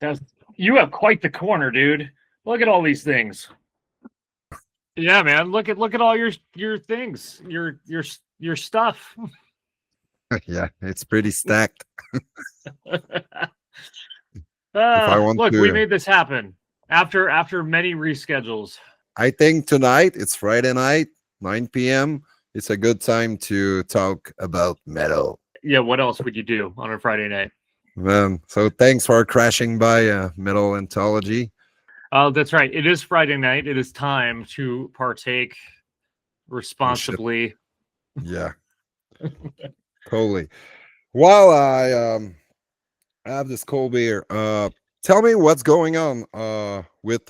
That's, you have quite the corner, dude. Look at all these things. Yeah, man. Look at all your things, your stuff. Yeah, it's pretty stacked. If I want Look, we to, made this happen after many reschedules. I think tonight it's Friday night, 9 p.m. It's a good time to talk about metal. Yeah, what else would you do on a Friday night? So thanks for crashing by Metal Anthology. Oh, that's right. It is Friday night. It is time to partake We should, responsibly. yeah, totally. While I have this cold beer, tell me what's going on with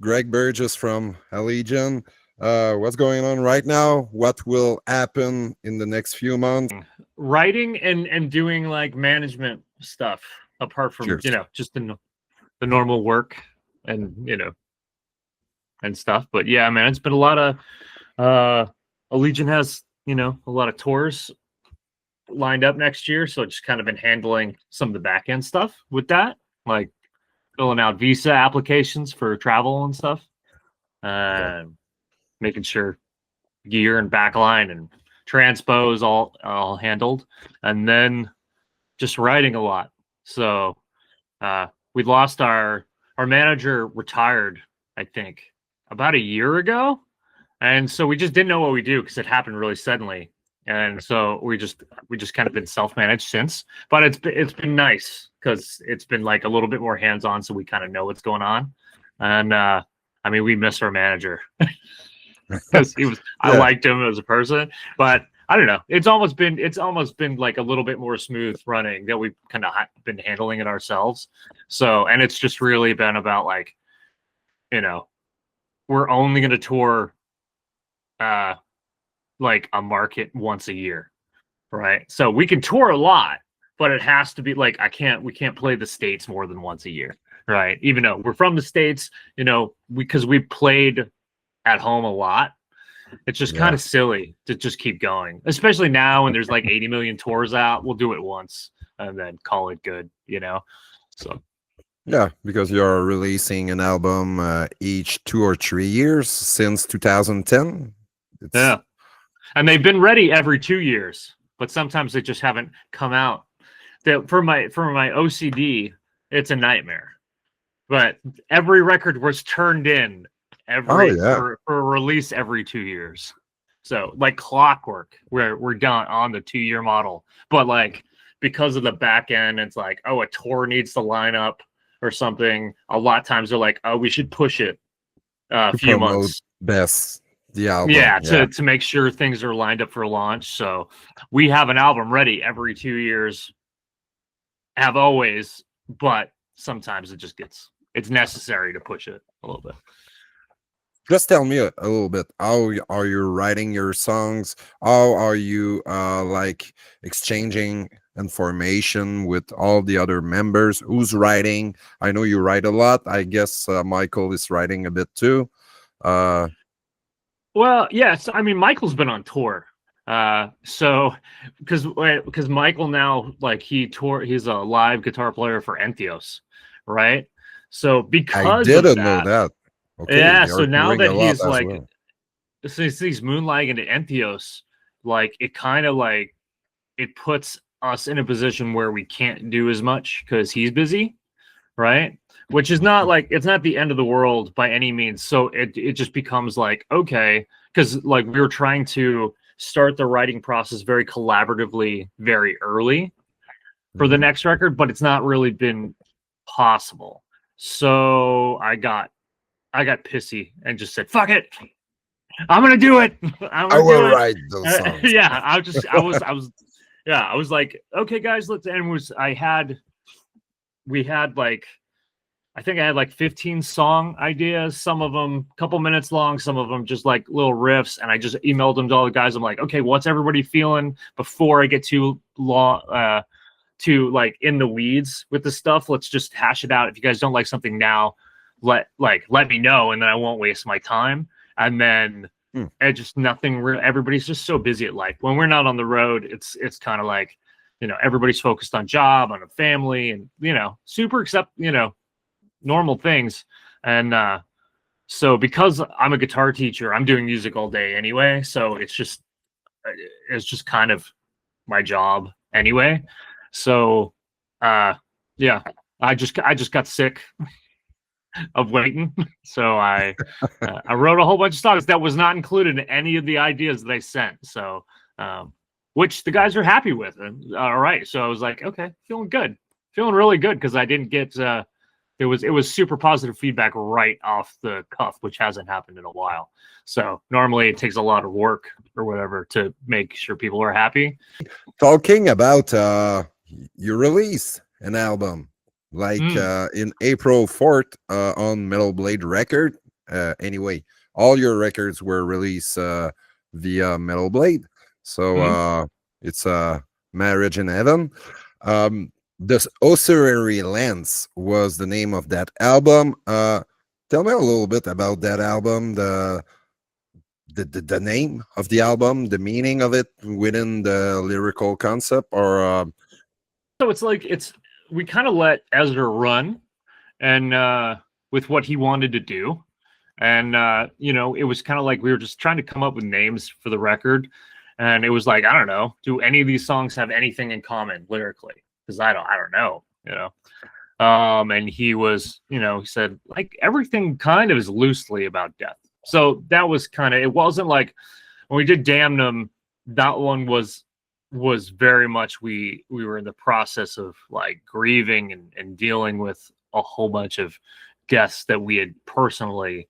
Greg Burgess from Allegaeon. What's going on right now? What will happen in the next few months? Writing and doing like management stuff apart from, Cheers. just the normal work and, and stuff. But yeah, man, it's been a lot of Allegiant has, a lot of tours lined up next year, so just kind of been handling some of the back end stuff with that, like filling out visa applications for travel and stuff, making sure gear and backline and transpose all handled, and then just writing a lot. So we lost our manager, retired, I think, about a year ago, and so we just didn't know what we do because it happened really suddenly. And so we just kind of been self-managed since, but it's been nice because it's been like a little bit more hands-on, so we kind of know what's going on. And I mean, we miss our manager because I Yeah, liked him as a person, but I don't know. It's almost been like a little bit more smooth running that we've kind of been handling it ourselves. So, and it's just really been about like, we're only going to tour like a market once a year, right? So we can tour a lot, but it has to be like we can't play the States more than once a year, right? Even though we're from the States, because we played at home a lot, it's just kind yeah, of silly to just keep going, especially now when there's like 80 million tours out. We'll do it once and then call it good. So yeah. Because you're releasing an album each 2 or 3 years since 2010. It's yeah, and they've been ready every 2 years, but sometimes they just haven't come out. That for my OCD, it's a nightmare. But every record was turned in oh every yeah, for release every 2 years. So like clockwork, where we're done on the 2 year model. But like because of the back end, it's like, oh, a tour needs to line up or something. A lot of times they're like, oh, we should push it a to few promote months. best the album. Yeah, Yeah, to make sure things are lined up for launch. So we have an album ready every 2 years, have always, but sometimes it's necessary to push it a little bit. just tell me a little bit. How are you writing your songs? How are you like exchanging information with all the other members? Who's writing? I know you write a lot. I guess Michael is writing a bit too. Uh, Well, yes. I mean, Michael's been on tour. So because Michael now like he's a live guitar player for Entheos, right? So I because of didn't know that, that. Okay, yeah. you're So now touring that a lot he's as like well. since he's moonlighting at Entheos, like it kind of like it puts us in a position where we can't do as much because he's busy, right? Which is not like it's not the end of the world by any means. So it just becomes like okay, because like we were trying to start the writing process very collaboratively very early for the Mhm. next record, but it's not really been possible. So I got pissy and just said, "Fuck it, I'm gonna do it. I'm I gonna will do it." write those songs. Yeah, yeah, I was like, okay, guys, let's. And we had like I think I had like 15 song ideas, some of them a couple minutes long, some of them just like little riffs. And I just emailed them to all the guys. I'm like, okay, what's everybody feeling before I get too long, too like in the weeds with the stuff? Let's just hash it out. If you guys don't like something now, let me know, and then I won't waste my time. And then Hmm. and just nothing real. Everybody's just so busy at life. When we're not on the road, it's kind of like, everybody's focused on job, on a family, and super accept, normal things. And so because I'm a guitar teacher, I'm doing music all day anyway. So it's just kind of my job anyway. So yeah, I just got sick of waiting. So I wrote a whole bunch of songs that was not included in any of the ideas they sent. So which the guys are happy with. And, all right. So I was like, okay, feeling really good because I didn't get it was super positive feedback right off the cuff, which hasn't happened in a while. So normally it takes a lot of work or whatever to make sure people are happy. Talking about you release an album like in April 4th on Metal Blade record. Anyway, all your records were released via Metal Blade. So it's Marriage in Heaven. This Ossuary Lens was the name of that album. Tell me a little bit about that album, the name of the album, the meaning of it within the lyrical concept, or so it's like we kind of let Ezra run and with what he wanted to do. And you know, it was kind of like we were just trying to come up with names for the record. And it was like, I don't know, do any of these songs have anything in common lyrically? Because I don't know, you know. And he was, you know, he said like everything kind of is loosely about death. So that was kind of, it wasn't like when we did Damnum, that one was very much we were in the process of like grieving and dealing with a whole bunch of deaths that we had personally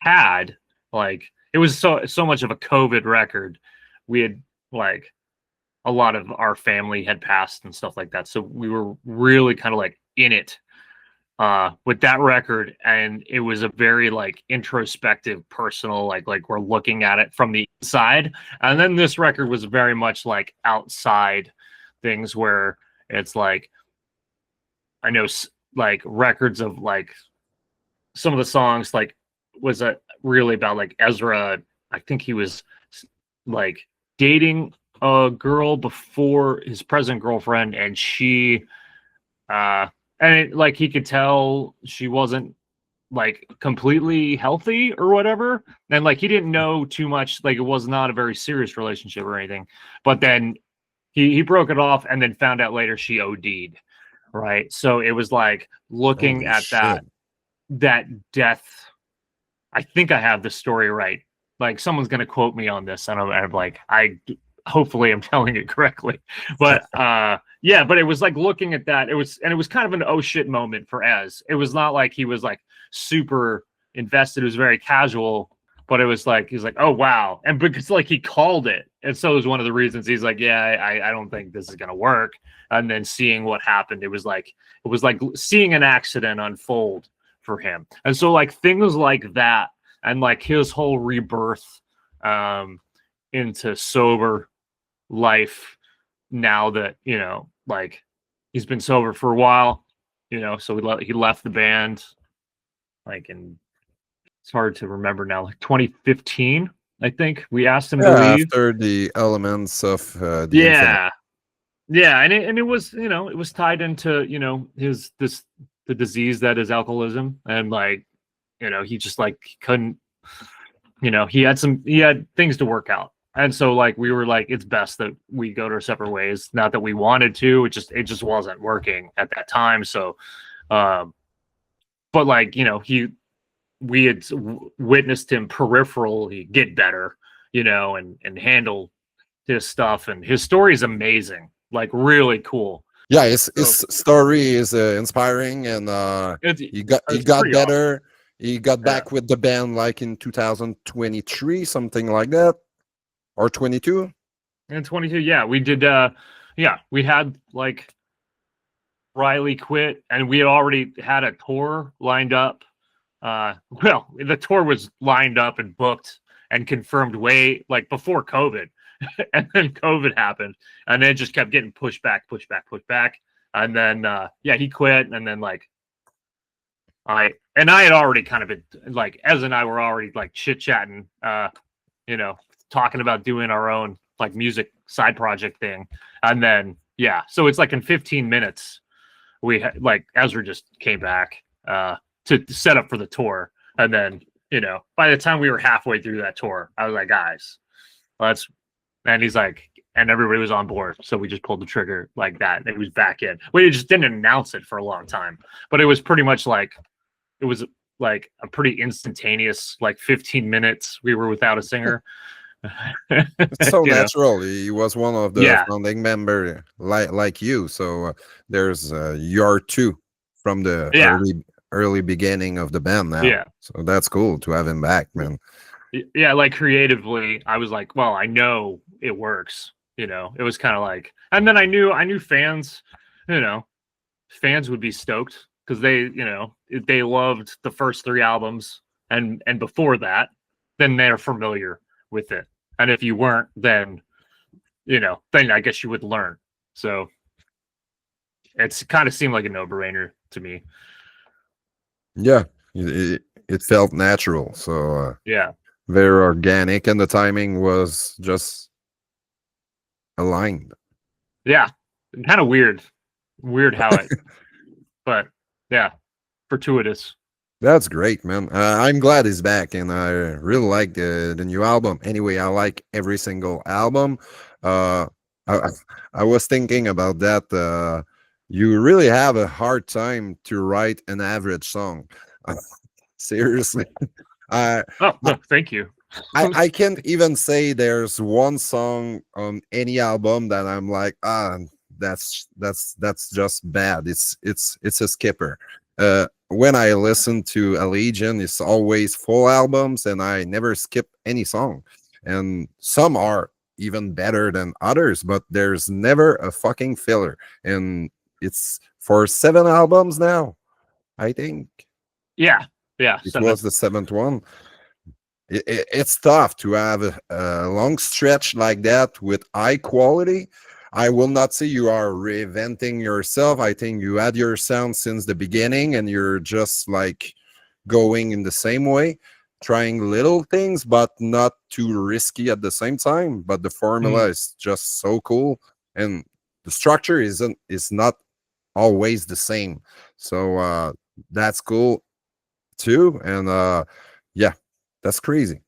had. Like it was so much of a COVID record. We had like a lot of our family had passed and stuff like that. So we were really kind of like in it with that record. And it was a very like introspective, personal, like we're looking at it from the inside. And then this record was very much like outside things where it's like, I know like records of like some of the songs like was really about like Ezra. I think he was like dating a girl before his present girlfriend, and she like he could tell she wasn't like completely healthy or whatever, and like he didn't know too much, like it was not a very serious relationship or anything, but then he broke it off and then found out later she OD'd, right? So it was like looking at that death. I think I have the story right. Like someone's gonna quote me on this, and I'm like, hopefully I'm telling it correctly, but yeah, but it was like looking at that, it was kind of an oh shit moment for Ez. It was not like he was like super invested, it was very casual, but it was like he's like, oh wow. And because like he called it, and so it was one of the reasons he's like, yeah, I don't think this is gonna work. And then seeing what happened, it was like seeing an accident unfold for him. And so like things like that, and like his whole rebirth into sober life now that, you know, like he's been sober for a while, you know, so he left the band like in, it's hard to remember now, like 2015, I think we asked him to leave after the elements of the yeah and it was, you know, it was tied into, you know, the disease that is alcoholism, and like, you know, he just like he couldn't, you know, he had things to work out. And so like we were like, it's best that we go to our separate ways. Not that we wanted to, it just wasn't working at that time. So but like, you know, we had witnessed him peripherally get better, you know, and handle his stuff, and his story is amazing, like really cool. Yeah, his story is inspiring, and he got better awesome. He got back with the band like in 2023, something like that. Or 22? And 22, yeah. We did, we had, like, Riley quit, and we had already had a tour lined up. Well, the tour was lined up and booked and confirmed way, like, before COVID. And then COVID happened, and then it just kept getting pushed back. And then, he quit, and then, like, I had already kind of been, like, Ez and I were already, like, chit-chatting, you know, talking about doing our own like music side project thing. And then so it's like in 15 minutes we like Ezra just came back, to set up for the tour. And then, you know, by the time we were halfway through that tour, I was like, guys, let's. And he's like, and everybody was on board, so we just pulled the trigger like that. And it was back in. We just didn't announce it for a long time, but it was pretty much like it was like a pretty instantaneous, like 15 minutes. We were without a singer. It's so You know? natural. He was one of the Yeah. founding member, like you. So there's you're two from the Yeah. early beginning of the band now. Yeah. So that's cool to have him back, man. Yeah, like creatively, I was like, well, I know it works. You know, it was kind of like, and then I knew fans, you know, fans would be stoked because they, you know, they loved the first 3 albums, and before that, then they're familiar with it. And if you weren't, then, you know, then I guess you would learn. So it's kind of seemed like a no-brainer to me. Yeah, it felt natural. So Yeah. very organic, and the timing was just aligned. Yeah. Kind of weird how it, but yeah, fortuitous. That's great, man. I'm glad he's back, and I really like the new album. Anyway, I like every single album. I, I was thinking about that. You really have a hard time to write an average song. Seriously. I, Oh, look, thank you. I can't even say there's one song on any album that I'm like, that's just bad. It's a skipper. When I listen to Allegaeon, it's always full albums, and I never skip any song. And some are even better than others, but there's never a fucking filler. And it's for 7 albums now, I think. Yeah. It was the 7th one. It's tough to have a long stretch like that with high quality. I will not say you are reinventing yourself. I think you had your sound since the beginning, and you're just like going in the same way, trying little things, but not too risky at the same time. But the formula is just so cool, and the structure is not always the same. So that's cool too. And yeah, that's crazy.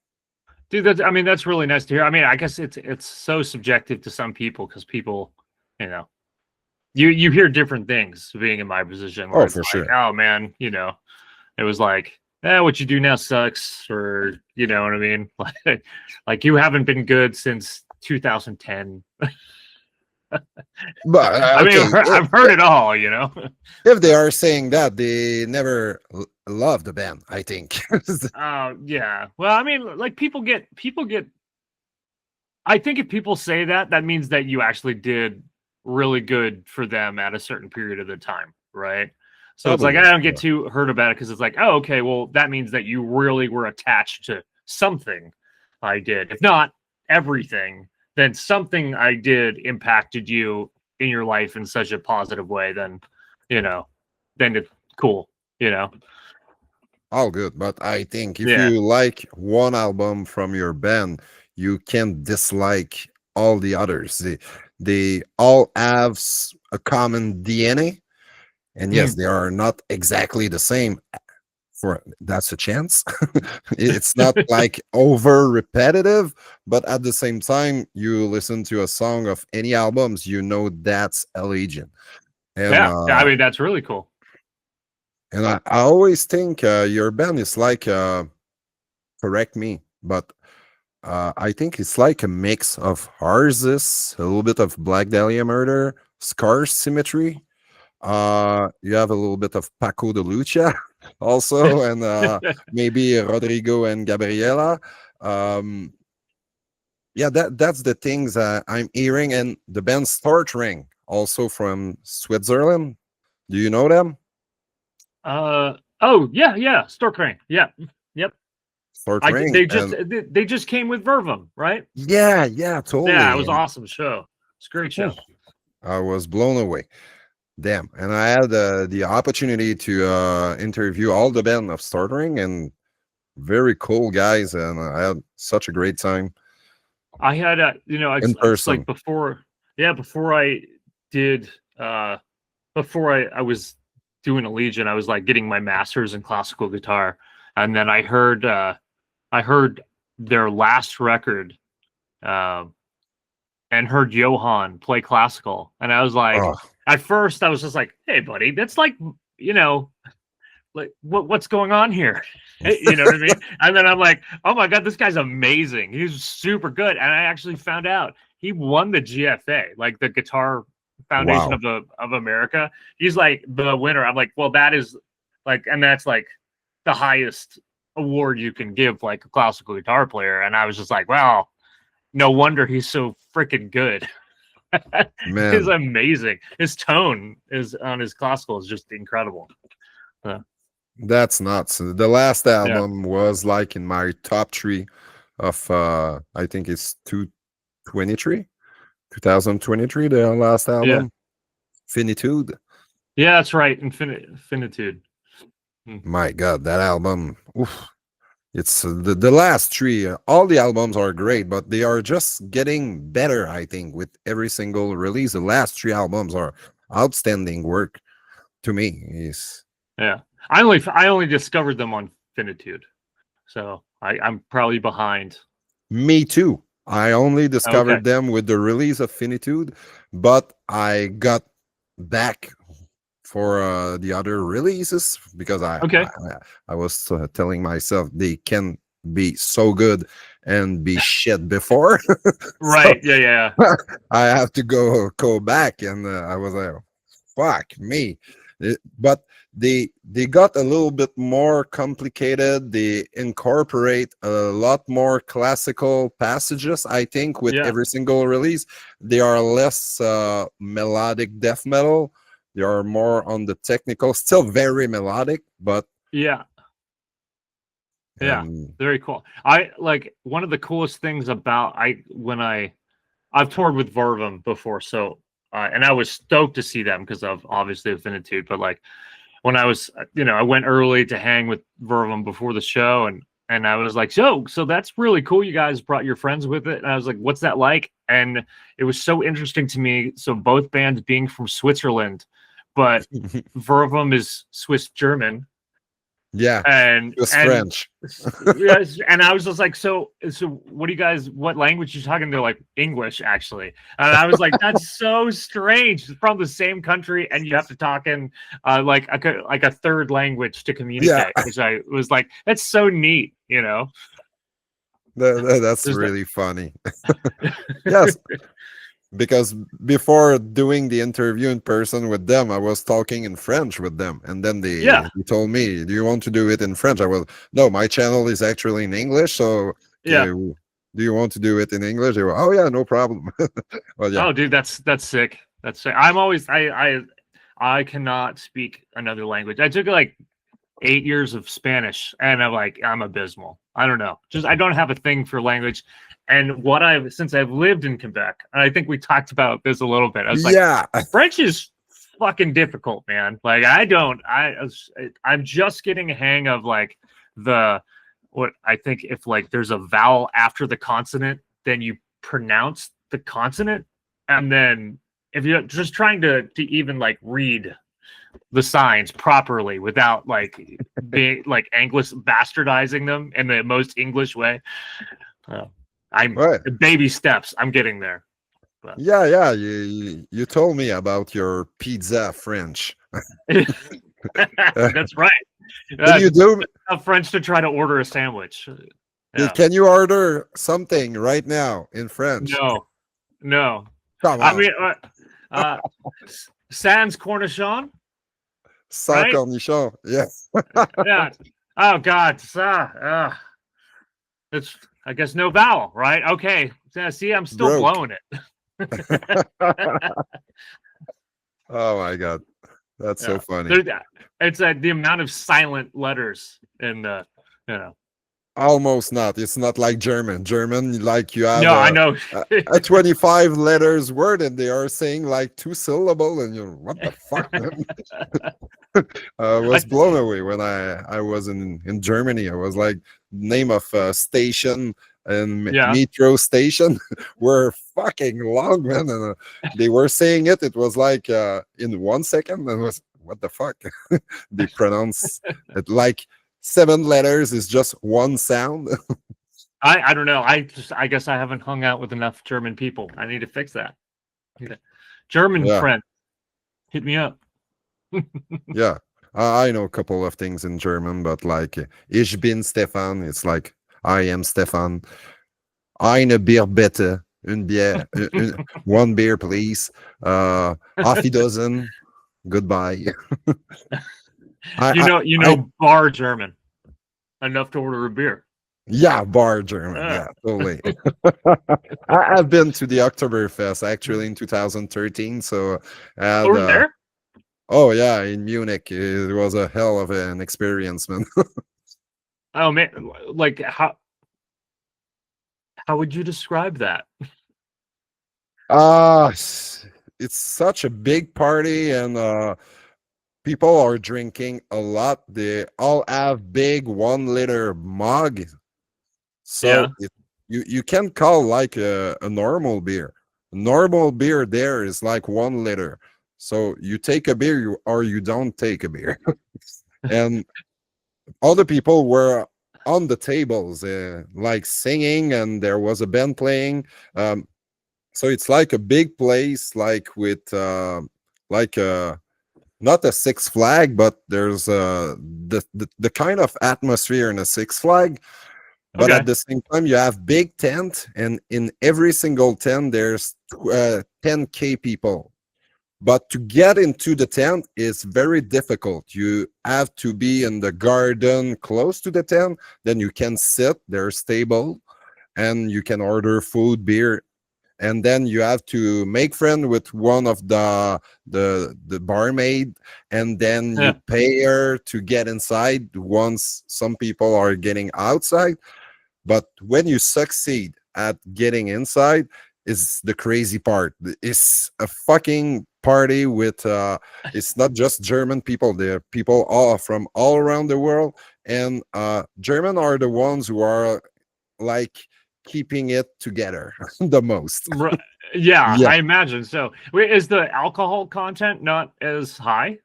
Dude, that's really nice to hear. I mean, I guess it's so subjective to some people because people, you know, you hear different things being in my position. Where Oh, it's for like, sure. oh man, you know, it was like, what you do now sucks, or you know what I mean? Like you haven't been good since 2010. But I mean, okay, I've heard it all, you know. if they are saying that, they never love the band, I think. Yeah. Well, I mean, like people get. I think if people say that, that means that you actually did really good for them at a certain period of the time, right? So it's like I don't get too hurt about it because it's like, oh, okay, well, that means that you really were attached to something I did. If not everything, then something I did impacted you in your life in such a positive way. Then, you know, then it's cool, you know. All good, but I think if Yeah. you like one album from your band, you can't dislike all the others. They all have a common DNA, and yes, they are not exactly the same. For that's a chance. It's not like over repetitive, but at the same time, you listen to a song of any albums, you know that's Allegaeon. And Yeah. I mean, that's really cool. and I always think your band is like correct me, but I think it's like a mix of Harsis, a little bit of Black Dahlia Murder, Scars Symmetry. You have a little bit of Paco de Lucia also, and maybe Rodrigo and Gabriela. Yeah, that's the things I'm hearing, and the band Stortregn, also from Switzerland. Do you know them? Oh yeah, Stortregn. Yeah. Yep. Stortregn. They just came with Vervum, right? Yeah, totally. Yeah, it was awesome show. It's a great show. I was blown away. Damn. And I had the opportunity to interview all the band of Stortregn, and very cool guys, and I had such a great time. I had in person. like before I did before I was doing Allegaeon, I was like getting my master's in classical guitar, and then I heard their last record, and heard Johan play classical, and I was like, Oh, at first I was just like, hey buddy, that's like, you know, like what's going on here? You know what I mean? And then I'm like, oh my god, this guy's amazing. He's super good. And I actually found out he won the GFA, like the Guitar Foundation wow. of America. He's like the winner. I'm like, well, that is like, and that's like the highest award you can give like a classical guitar player. And I was just like, well, no wonder he's so freaking good. He's Man, amazing. His tone is on his classical is just incredible. that's nuts. The last Yeah. album was like in my top 3 of I think it's 2023, the last Yeah. album, Finitude. Yeah, that's right. Finitude. My god, that album, oof. It's the last 3, all the albums are great, but they are just getting better, I think, with every single release. The last 3 albums are outstanding work to me. Is Yeah. I only discovered them on Finitude. So I'm probably behind. Me too. I only Okay. discovered them with the release of Finitude, but I got back for the other releases because Okay. I was telling myself they can be so good and be shit before. So Right. Yeah, yeah. I have to go back, and I was like, fuck me. But they got a little bit more complicated. They incorporate a lot more classical passages, I think, with Yeah. every single release. They are less melodic death metal. They are more on the technical, still very melodic, but Yeah. Yeah. and Very cool. I like one of the coolest things about I've toured with Vervum before, so and I was stoked to see them because of obviously Finitude, but like when I was, I went early to hang with Vervum before the show, and I was like, so that's really cool. You guys brought your friends with it, and I was like, what's that like? And it was so interesting to me. So both bands being from Switzerland, but Vervum is Swiss German, yeah, and just and French. yes, and I was just like, so what do you guys, what language you talking? They're like English, actually, and I was like, that's so strange. It's from the same country, and you have to talk in like a third language to Yeah, communicate, which I was like, that's so neat, that's There's the really funny. Yes, because before doing the interview in person with them, I was talking in French with them, and then yeah, they told me, "Do you want to do it in French?" I was, "No, my channel is actually in English, so yeah. do you want to do it in English?" They were, "Oh yeah, no problem." Well, yeah, Oh, dude, that's sick. That's sick. I'm always I cannot speak another language. I took like 8 years of Spanish, and I'm abysmal. I don't know. Just I don't have a thing for language. And since I've lived in Quebec, and I think we talked about this a little bit. I was like, yeah, French is fucking difficult, man. Like I'm just getting a hang of like the what I think if like there's a vowel after the consonant, then you pronounce the consonant, and then if you're just trying to even like read the signs properly without like being like English bastardizing them in the most English way. Uh, I'm right. baby steps. I'm getting there. But Yeah, yeah. You told me about your pizza French. that's right. Can you do? French to try to order a sandwich. Yeah. Can you order something right now in French? No. No. Come I on, mean, uh, sans cornichon, sans right? cornichon. Yeah. Yeah. Oh God. It's I guess no vowel, right? Okay. Yeah, see, I'm still Broke. blowing it. Oh my god, that's so Yeah. funny. It's the amount of silent letters in the, you know. Almost not. It's not like German. German, like you have No, I know. a 25 letters word, and they are saying like 2 syllable, and you're what the fuck, man? I was blown away when I was in Germany. I was like, name of station and Yeah. metro station were fucking long, man, and they were saying it. It was like in 1 second, and it was what the fuck? They pronounce it like 7 letters is just one sound. I don't know. I guess I haven't hung out with enough German people. I need to fix that. German Yeah. friend, hit me up. Yeah. I know a couple of things in German, but like Ich bin Stefan, it's like I am Stefan. Eine Bier bitte. Une bière, one beer, please. Auf Wiedersehen. Goodbye. You know bar German enough to order a beer. Yeah, bar German. Yeah, totally. I've been to the Oktoberfest actually in 2013. So, Over there? oh yeah, in Munich, it was a hell of an experience, man. Oh man, like how would you describe that? It's such a big party, and people are drinking a lot. They all have big 1 liter mug, so you can call like a normal beer. Normal beer there is like 1 liter. So you take a beer or you don't take a beer. And all the people were on the tables, like singing, and there was a band playing. So it's like a big place, like with like not a Six Flag, but there's the kind of atmosphere in a Six Flag. But Okay. at the same time, you have big tent, and in every single tent, there's 10K people. But to get into the tent is very difficult. You have to be in the garden close to the tent. Then you can sit. There's table, and you can order food, beer, and then you have to make friend with one of the barmaid, and then you pay her to get inside once some people are getting outside. But when you succeed at getting inside is the crazy part. It's a fucking party with it's not just German people. There are people all from all around the world, and German are the ones who are like keeping it together the most. Yeah, Yeah. I imagine so. Wait, is the alcohol content not as high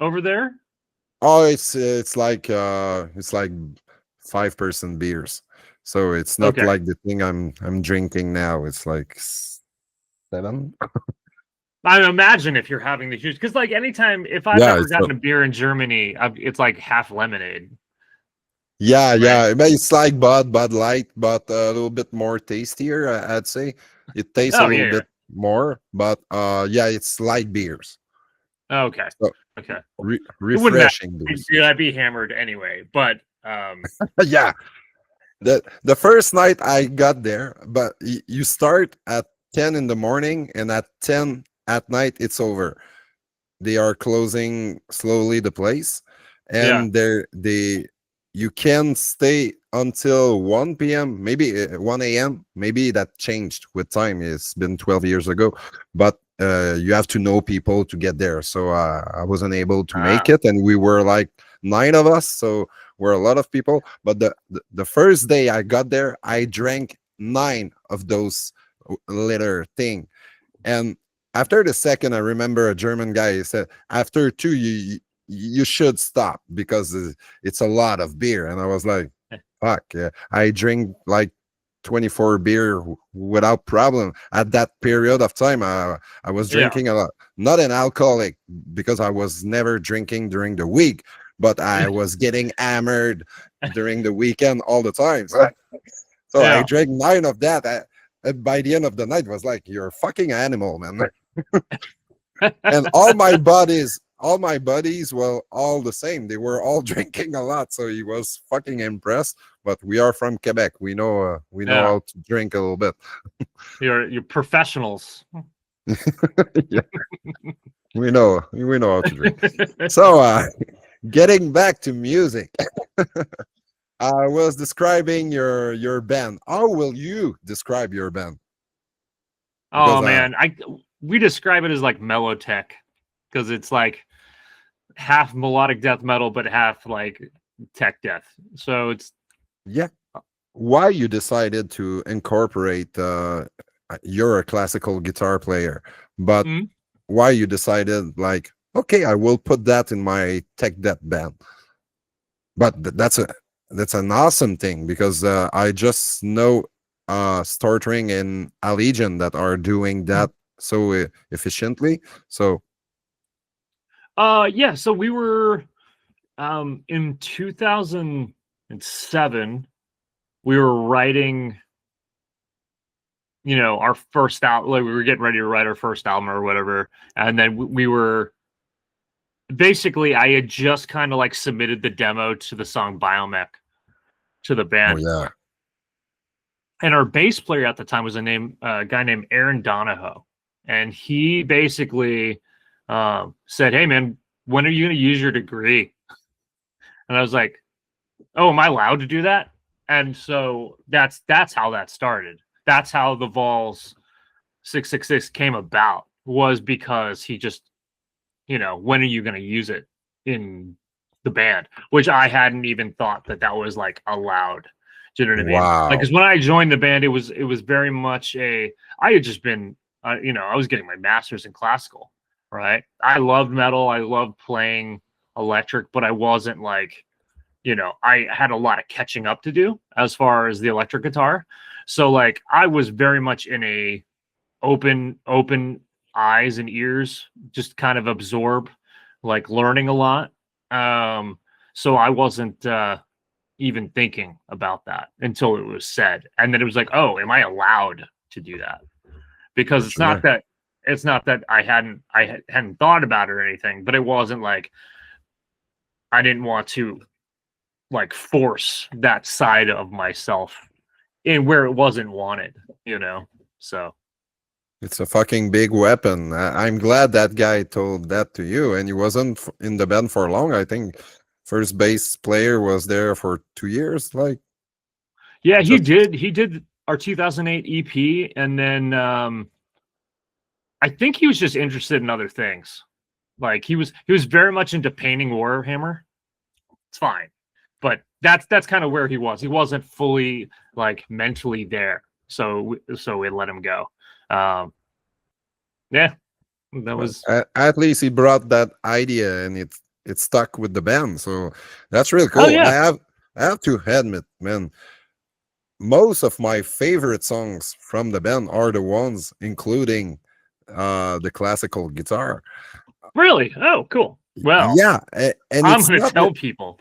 over there? Oh, it's like 5% beers, so it's not like the thing I'm drinking now. It's like 7. I imagine if you're having the huge, because like anytime if I've ever gotten a beer in Germany, it's like half lemonade. Yeah, yeah, it's like Bud Light, but a little bit more tastier. I'd say it tastes a little bit more, but yeah, it's light beers. Okay, so, okay, refreshing beers. I'd be hammered anyway, but yeah. The first night I got there, but you start at 10 in the morning, and at 10 at night it's over. They are closing slowly the place, and you can stay until 1 p.m., maybe 1 a.m. Maybe that changed with time. It's been 12 years ago, but you have to know people to get there. So I wasn't able to make it, and we were like 9 of us, so we're a lot of people. But the first day I got there, I drank 9 of those liter thing, and after the second, I remember a German guy said, after 2, you should stop because it's a lot of beer. And I was like, fuck, yeah. I drink like 24 beer without problem. At that period of time, I was drinking a lot. Not an alcoholic, because I was never drinking during the week, but I was getting hammered during the weekend all the time. So I drank 9 of that. By the end of the night, was like, you're a fucking animal, man. And all my buddies were all the same. They were all drinking a lot, so he was fucking impressed. But we are from Quebec. We know how to drink a little bit. You're professionals. Yeah. we know how to drink. So getting back to music. I was describing your band. How will you describe your band? Because, man, we describe it as like mellow tech, because it's like half melodic death metal but half like tech death. So it's why you decided to incorporate you're a classical guitar player, but why you decided like, okay, I will put that in my tech debt band. But that's an awesome thing, because I just know Stortregn and Allegaeon that are doing that so efficiently. So Yeah, so we were in 2007, we were writing, our first album. Like, we were getting ready to write our first album or whatever, and then we were basically, I had just kind of like submitted the demo to the song Biomech to the oh band. yeah, And our bass player at the time was a guy named Aaron Donahoe, and he basically said, "Hey man, when are you going to use your degree?" And I was like, "Oh, am I allowed to do that?" And so that's how that started. That's how the Vols 666 came about, was because he just, when are you going to use it in the band? Which I hadn't even thought that was like allowed. Do you know what I mean? Like, wow, because when I joined the band, it was very much I had just been, I was getting my master's in classical, right? I loved metal. I loved playing electric, but I wasn't like, I had a lot of catching up to do as far as the electric guitar. So like, I was very much in a open eyes and ears, just kind of absorb, like learning a lot. So I wasn't even thinking about that until it was said. And then it was like, oh, am I allowed to do that? Because for sure. it's not that I hadn't thought about it or anything, but it wasn't like I didn't want to like force that side of myself in where it wasn't wanted, So It's a fucking big weapon. I'm glad that guy told that to you, and he wasn't in the band for long. I think first bass player was there for 2 years. Like, yeah, he just did our 2008 EP, and then I think he was just interested in other things. Like, he was very much into painting Warhammer. It's fine, but that's kind of where he was. He wasn't fully like mentally there, so we let him go. Yeah, that was. at least he brought that idea, and it stuck with the band. So that's really Oh cool. yeah, I have to admit, man, most of my favorite songs from the band are the ones including the classical guitar. really. Oh, cool. Well, Yeah, and I'm it's gonna not tell people.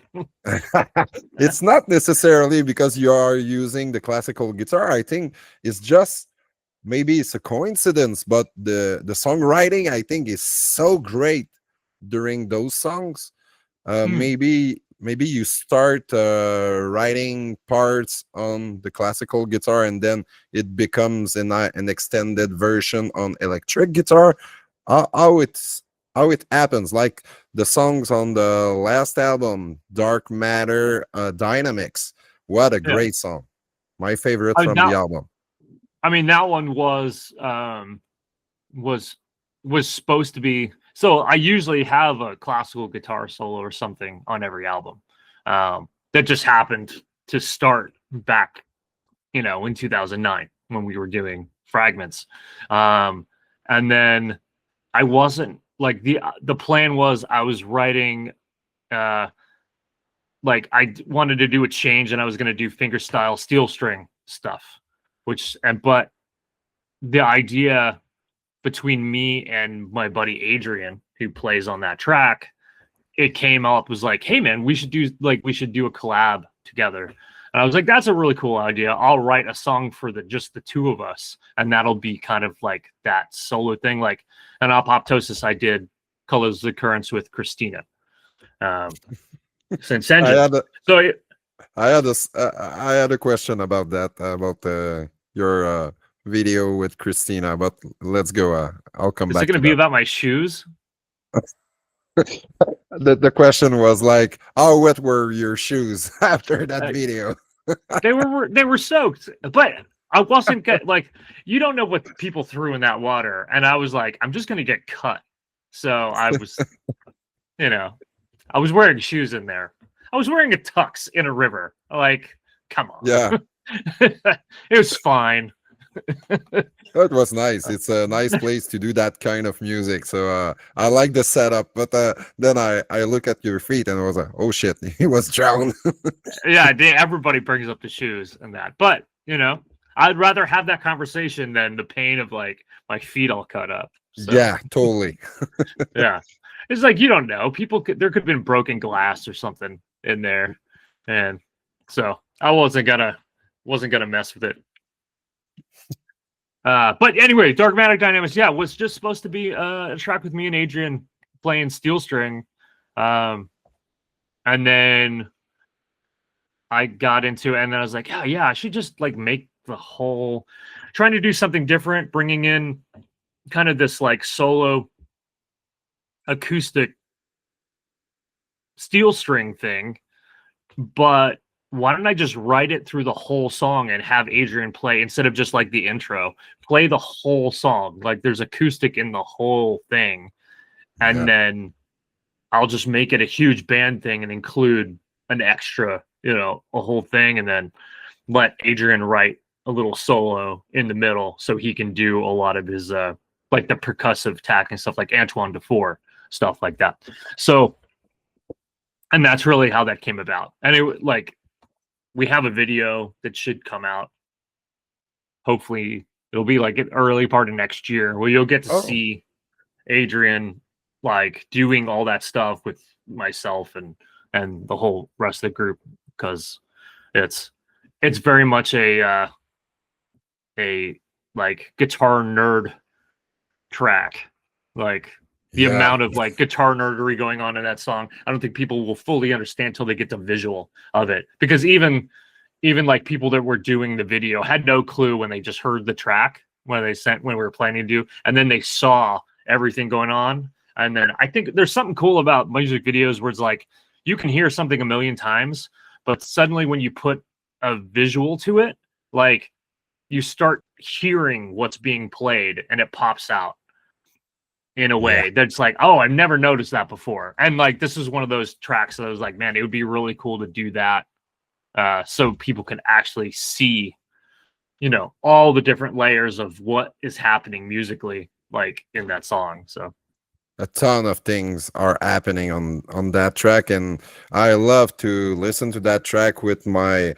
it's not necessarily because you are using the classical guitar. I think it's just, maybe it's a coincidence, but the songwriting, I think, is so great during those songs. Hmm. Maybe you start writing parts on the classical guitar, and then it becomes an extended version on electric guitar. How it happens, like the songs on the last album, Dark Matter, Dynamics. What a Yeah. great song, my favorite I mean, from the album. that one was was supposed to be. So I usually have a classical guitar solo or something on every album. That just happened to start back, in 2009 when we were doing Fragments. And then I wasn't like, the plan was I was writing like wanted to do a change, and I was going to do fingerstyle steel string stuff, but the idea between me and my buddy Adrian, who plays on that track, it came up, was like, hey man, we should do a collab together. And I was like, that's a really cool idea. I'll write a song for just the two of us, and that'll be kind of like that solo thing. Like an Apoptosis, I did Colors of Occurrence with Christina. Since I Engine. had a, So I had a question about that, about your video with Christina, but let's go. I'll come is it back going to to be that. about my shoes? The question was like, how wet were your shoes after that video? They were soaked, but I wasn't like, you don't know what people threw in that water, and I was like, I'm just going to get cut. So I was, I was wearing shoes in there. I was wearing a tux in a river. Like, come on. Yeah, It was fine. It was nice. It's a nice place to do that kind of music. So I like the setup. But then I look at your feet and I was like, oh shit, he was drowned. Yeah, everybody brings up the shoes and that. But, you know, I'd rather have that conversation than the pain of like my feet all cut up. So, Yeah, totally. yeah. It's like you don't know. There could have been broken glass or something in there. And so I wasn't gonna mess with it. But anyway, Darkmatic Dynamics, yeah, was just supposed to be a track with me and Adrian playing steel string. And then I got into it, and then I was like, yeah, I should just like make the whole, trying to do something different, bringing in kind of this like solo acoustic steel string thing. But why don't I just write it through the whole song and have Adrian play instead of just like the intro, play the whole song. Like there's acoustic in the whole thing. And then I'll just make it a huge band thing and include an extra, you know, a whole thing, and then let Adrian write a little solo in the middle so he can do a lot of his like the percussive tack and stuff, like Antoine Dufour, stuff like that. So, and that's really how that came about. And it like, we have a video that should come out. Hopefully it'll be like an early part of next year where you'll get to see Adrian like doing all that stuff with myself and the whole rest of the group, because it's very much a like guitar nerd track. Like the amount of like guitar nerdery going on in that song, I don't think people will fully understand until they get the visual of it. Because even like people that were doing the video had no clue when they just heard the track when we were planning to do, and then they saw everything going on. And then I think there's something cool about music videos where it's like you can hear something a million times, but suddenly when you put a visual to it, like you start hearing what's being played and it pops out in a way that's like, oh, I've never noticed that before. And like, this is one of those tracks that I was like, man, it would be really cool to do that. So people can actually see, you know, all the different layers of what is happening musically, like in that song. So a ton of things are happening on that track, and I love to listen to that track with my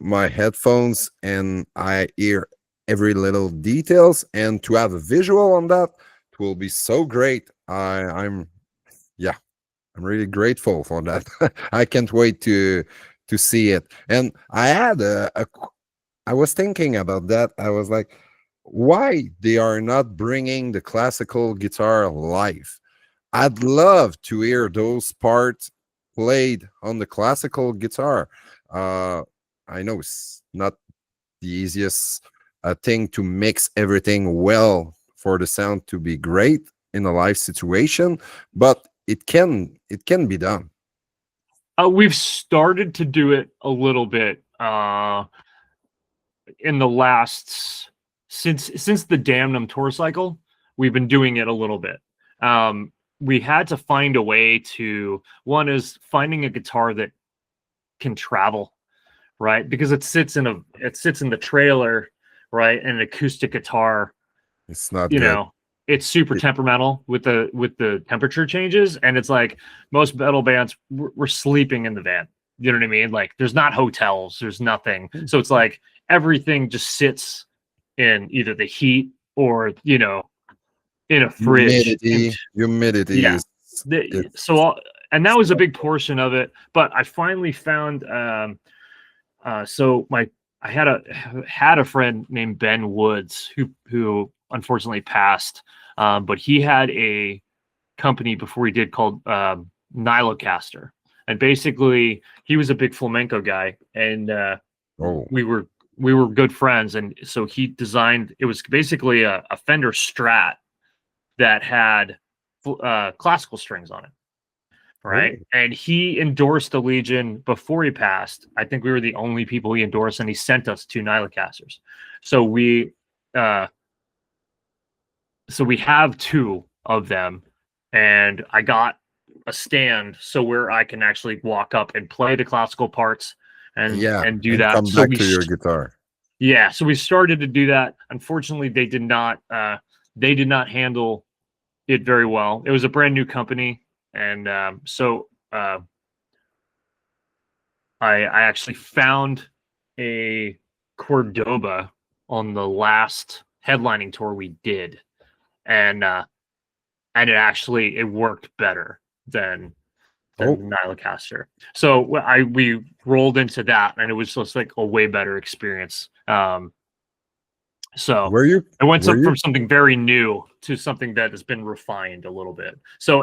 headphones, and I hear every little details, and to have a visual on that, it will be so great. I'm really grateful for that. I can't wait to see it. And I had I was thinking about that. I was like, why they are not bringing the classical guitar live? I'd love to hear those parts played on the classical guitar. I know it's not the easiest thing to mix everything well for the sound to be great in a live situation, but it can be done. we've started to do it a little bit in the last since the Damnum tour cycle. We've been doing it a little bit. We had to find a way to, one is finding a guitar that can travel, right? Because it sits in the trailer, right? And an acoustic guitar, It's not you good. know, it's super temperamental with the temperature changes, and it's like most metal bands, we're sleeping in the van. You know what I mean? Like there's not hotels, there's nothing. So it's like everything just sits in either the heat or, you know, in a fridge. Humidity Yeah. is So, and that was a big portion of it. But I finally found, so I had a friend named Ben Woods who unfortunately passed. But he had a company before he did called Nilocaster. And basically he was a big flamenco guy, and we were good friends. And so he designed, it was basically a Fender Strat that had classical strings on it, right? And he endorsed Allegaeon before he passed. I think we were the only people he endorsed, and he sent us 2 Nilocasters. So we have 2 of them, and I got a stand so where I can actually walk up and play the classical parts and do that. Come back to your guitar. Yeah, so we started to do that. Unfortunately, they did not handle it very well. It was a brand new company, and I actually found a Cordoba on the last headlining tour we did, and it worked better than Nylocaster. So we rolled into that, and it was just like a way better experience. So Were you? I went Were you? from something very new to something that has been refined a little bit. So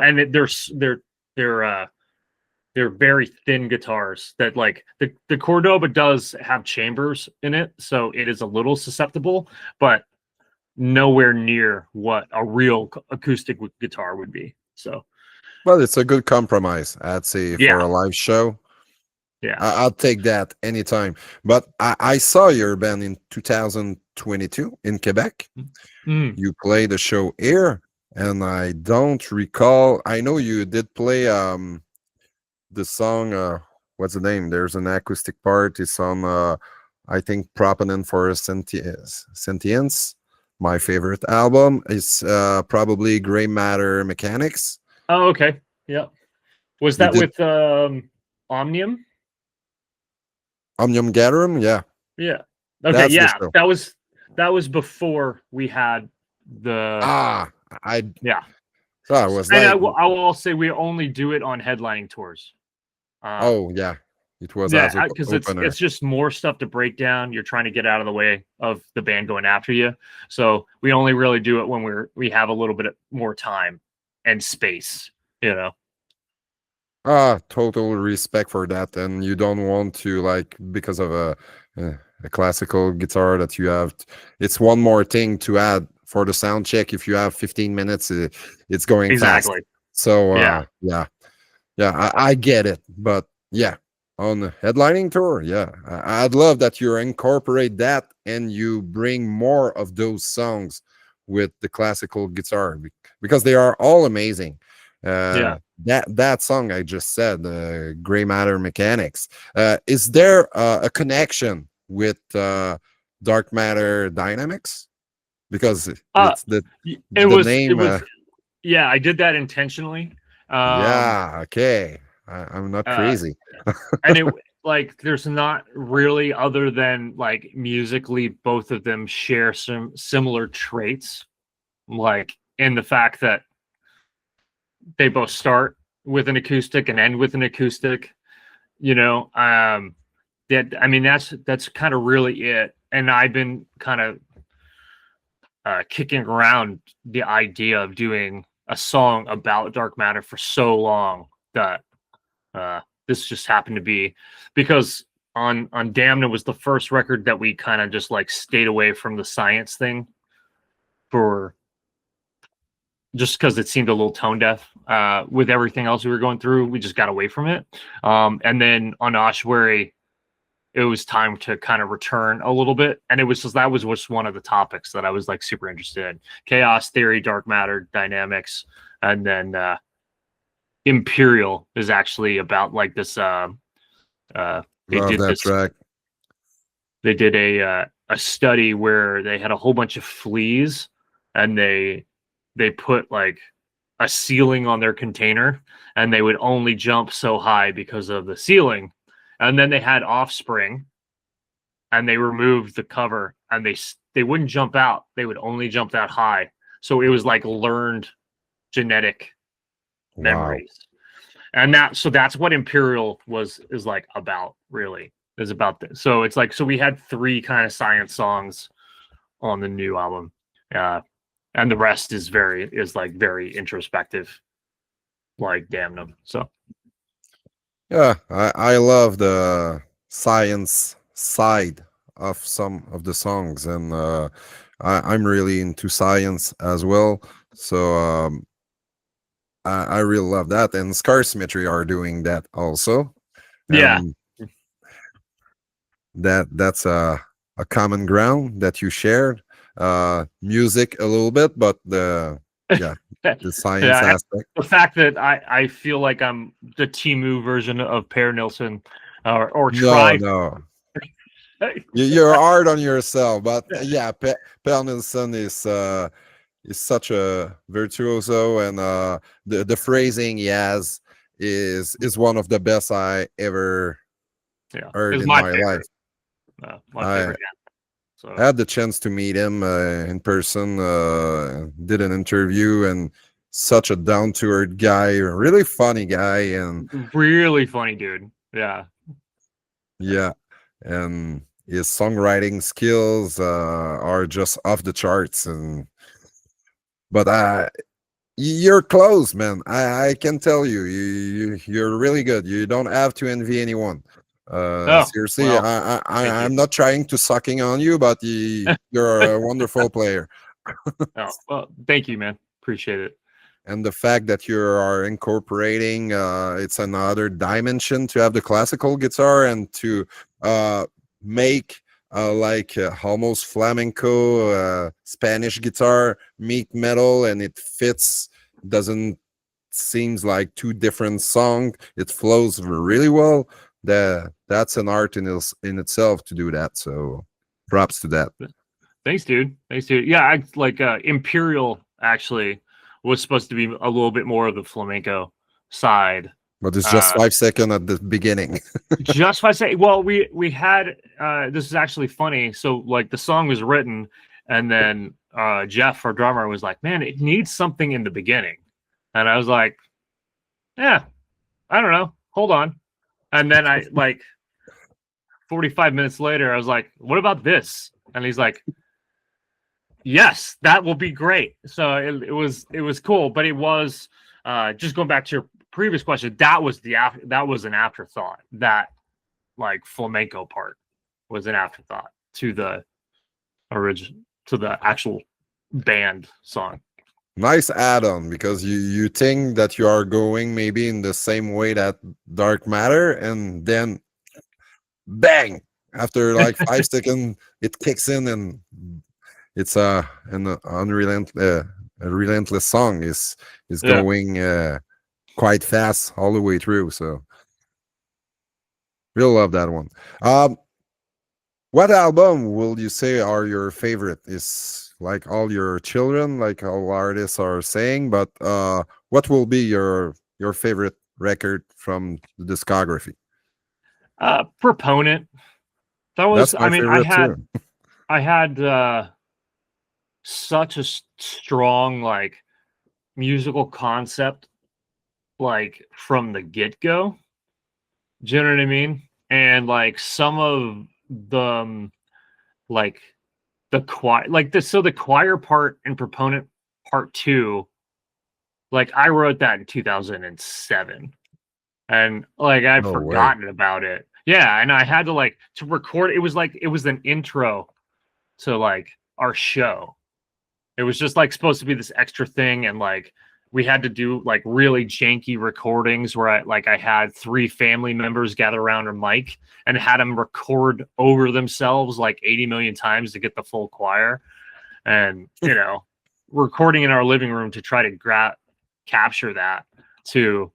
they're very thin guitars that like the Cordoba does have chambers in it, so it is a little susceptible, but nowhere near what a real acoustic guitar would be. So, Well, it's a good compromise, I'd say, for yeah, a live show. yeah. I'll take that anytime. But I saw your band in 2022 in Quebec. Mm. You played a show here, and I don't recall. I know you did play the song. What's the name? There's an acoustic part. It's on. I think Proponent for Sentience. My favorite album is probably Gray Matter Mechanics. Oh, okay. Yeah. Was You that did with Omnium? Omnium Gatherum, yeah. Yeah. Okay. That's the Yeah. show. That was before we had the. Yeah. So I was And like, I will say we only do it on headlining tours. oh yeah, it was as Yeah, because opener. it's just more stuff to break down. You're trying to get out of the way of the band going after you. So we only really do it when we have a little bit more time and space, you know. Total respect for that. And you don't want to, like, because of a classical guitar that you have, it's one more thing to add for the sound check. If you have 15 minutes, it's going fast. Exactly. So Yeah. I get it. But yeah, on the headlining tour, yeah, I'd love that you incorporate that and you bring more of those songs with the classical guitar, because they are all amazing. Yeah. That song I just said, Gray Matter Mechanics, is there a connection with Dark Matter Dynamics? Because it's the name. Yeah, I did that intentionally. Yeah, okay. I'm not crazy. And it like there's not really, other than like musically both of them share some similar traits, like in the fact that they both start with an acoustic and end with an acoustic, you know. That, I mean, that's kind of really it. And I've been kind of kicking around the idea of doing a song about dark matter for so long that this just happened to be, because on Damned was the first record that we kind of just like stayed away from the science thing, for just because it seemed a little tone deaf with everything else we were going through. We just got away from it. And then on Ossuary, it was time to kind of return a little bit. And it was just, that was just one of the topics that I was like super interested in: chaos theory, dark matter dynamics. And then Imperial is actually about like this. Love that track. They did a study where they had a whole bunch of fleas, and they put like a ceiling on their container, and they would only jump so high because of the ceiling. And then they had offspring, and they removed the cover, and they wouldn't jump out. They would only jump that high. So it was like learned genetic memories. And that's what Imperial is like about, really, is about this. So it's like, so we had 3 kind of science songs on the new album. And the rest is very introspective, like Damnum. So Yeah, I love the science side of some of the songs, and I'm really into science as well. So I really love that, and Scar Symmetry are doing that also. Yeah. That's a common ground that you shared. Music a little bit, but the science aspect. The fact that I feel like I'm the Timu version of Per Nilsson, or tried. No. You're hard on yourself, but yeah, Per Nilsson is such a virtuoso, and the phrasing he has is one of the best I ever heard it's in my my favorite. life. My I favorite. Yeah. So I had the chance to meet him in person, did an interview, and such a down to earth guy, really funny guy, and really funny dude. Yeah. yeah, and his songwriting skills are just off the charts. And but you're close, man. I can tell you're really good. You don't have to envy anyone. Oh, Seriously, well, thank you. I'm not trying to sucking on you, but you're a wonderful player. Oh, well, thank you, man. Appreciate it. And the fact that you are incorporating it's another dimension to have the classical guitar and to make like almost flamenco Spanish guitar meet metal, and it fits, doesn't seems like two different songs, it flows really well. That's an art in itself to do that, so props to that. Thanks, dude. Thanks, dude. Yeah, I like Imperial actually was supposed to be a little bit more of the flamenco side. But it's just 5 seconds at the beginning. Just if I say, well, we had this is actually funny. So like the song was written, and then Jeff, our drummer, was like, "Man, it needs something in the beginning," and I was like, "Yeah, I don't know. Hold on." And then I like 45 minutes later, I was like, "What about this?" And he's like, yes, that will be great. So it was cool, but it was just going back to your previous question. That was an afterthought. That like flamenco part was an afterthought to the actual band song. Nice add-on, because you think that you are going maybe in the same way that Dark Matter, and then bang, after like 5 seconds it kicks in, and it's a relentless song is going quite fast all the way through. So we'll love that one. What album will you say are your favorite? Is like all your children, like all artists are saying, but what will be your favorite record from the discography? Proponent. That was, That's my favorite too. I had such a strong like musical concept like from the get-go. Do you know what I mean? And like some of the like the choir, like the choir part in Proponent Part 2, like I wrote that in 2007, and like I'd No way. forgotten about it. Yeah, and I had to like to record. It was like it was an intro to like our show. It was just like supposed to be this extra thing, and like we had to do like really janky recordings where I had 3 family members gather around a mic and had them record over themselves like 80 million times to get the full choir, and you know, recording in our living room to try to capture that, to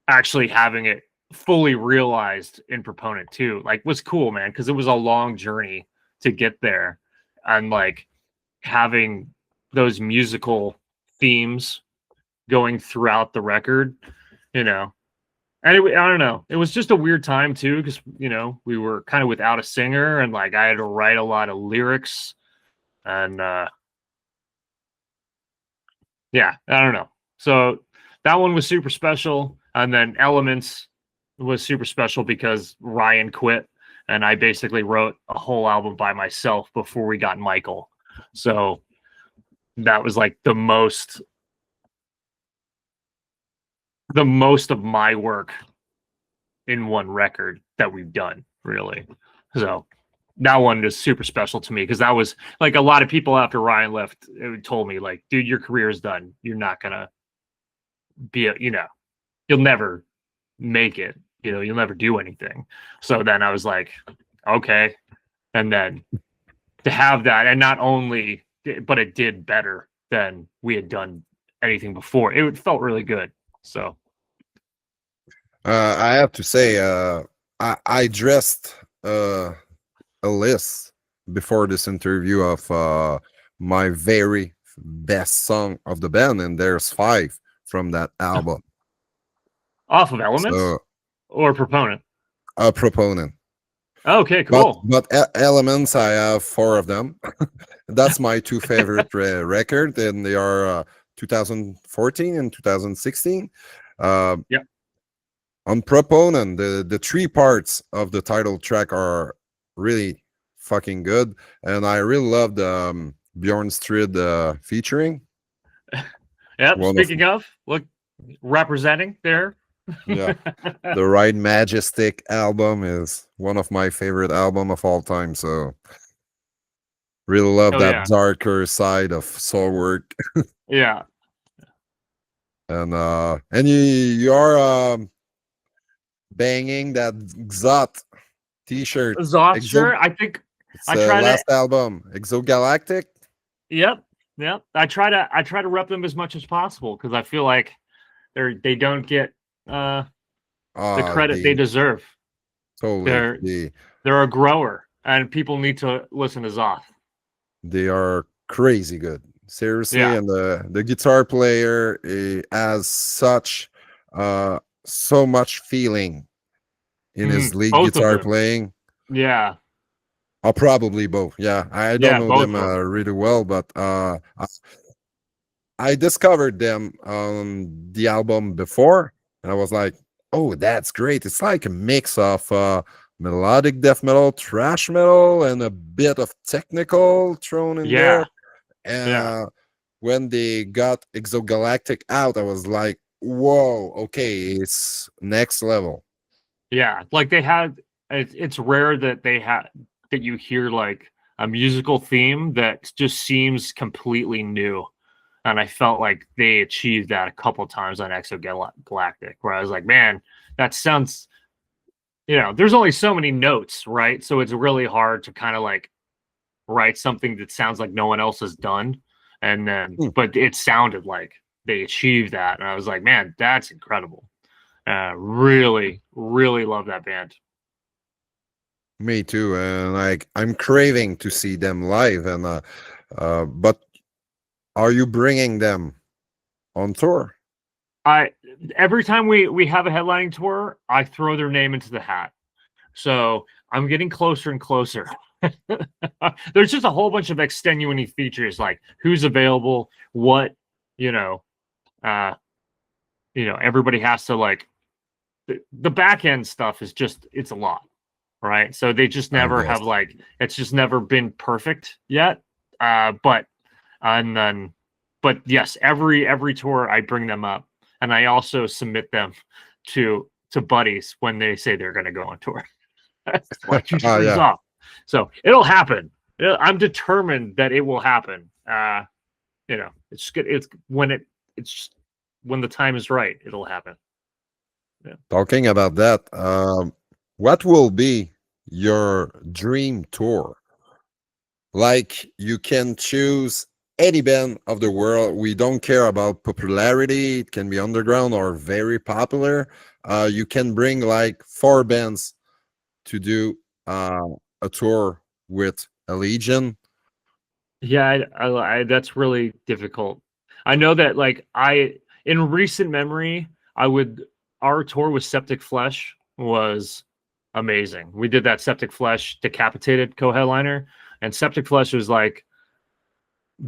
actually having it fully realized in Proponent 2 like was cool, man, because it was a long journey to get there, and like having those musical themes going throughout the record, you know. And I don't know, it was just a weird time too, because you know we were kind of without a singer, and like I had to write a lot of lyrics, and yeah, I don't know. So that one was super special, and then Elements was super special because Ryan quit, and I basically wrote a whole album by myself before we got Michael. So that was like the most of my work in one record that we've done, really. So that one is super special to me, because that was like a lot of people after Ryan left told me like, dude, your career is done. You're not gonna be you'll never make it. You know, you'll never do anything. So then I was like, okay. And then to have that, and not only, but it did better than we had done anything before. It felt really good. So I have to say, I dressed a list before this interview of my very best song of the band, and there's 5 from that album. Off of Elements So or Proponent? a proponent. Okay, But cool. Elements, I have 4 of them. That's my 2 favorite record, and they are 2014 and 2016. Yep. On Proponent, the 3 parts of the title track are really fucking good, and I really love the Bjorn Strid featuring. Yep. One of Speaking of, look, representing there. yeah, the Ride Majestic album is one of my favorite album of all time. So really love Oh that yeah. darker side of Soilwork. Yeah. And you are banging that Xot t-shirt. Zoth shirt. I think It's I try to. last album, Exogalactic. Yep. Yep. I try to rep them as much as possible because I feel like they don't get the credit they deserve. Totally. They're a grower, and people need to listen to Zoth. They are crazy good. Seriously, Yeah. and the guitar player has such so much feeling in his lead Both of guitar them. playing. Yeah. Probably both. Yeah, I don't Yeah. know Both them of them. really well, but I discovered them on the album before, and I was like, "Oh, that's great! It's like a mix of melodic death metal, thrash metal, and a bit of technical thrown in Yeah. there." Yeah. And when they got Exogalactic out, I was like, "Whoa, okay, it's next level." Yeah. Like they had. It's rare that that you hear like a musical theme that just seems completely new. And I felt like they achieved that a couple times on Exogalactic, where I was like, man, that sounds, there's only so many notes, right? So it's really hard to kind of like write something that sounds like no one else has done. And then, Hmm. but it sounded like they achieved that. And I was like, man, that's incredible. Really, really love that band. Me too, and like I'm craving to see them live. And but are you bringing them on tour? I Every time we have a headlining tour, I throw their name into the hat. So I'm getting closer and closer. There's just a whole bunch of extenuating features like who's available, what, you know, uh, everybody has to like the back end stuff is just it's a lot, right? So they just I never guess. have like it's just never been perfect yet. But and then but yes, every tour I bring them up and I also submit them to buddies when they say they're going to go on tour. Like two strings Yeah. off. So it'll happen. I'm determined that it will happen. It's good. It's when the time is right, it'll happen. Yeah. Talking about that, what will be your dream tour? Like you can choose any band of the world. We don't care about popularity. It can be underground or very popular. You can bring like 4 bands to do a tour with Allegaeon. Yeah, that's really difficult. I know that like in recent memory, our tour with Septic Flesh was amazing. We did that Septic Flesh Decapitated co-headliner, and Septic Flesh was like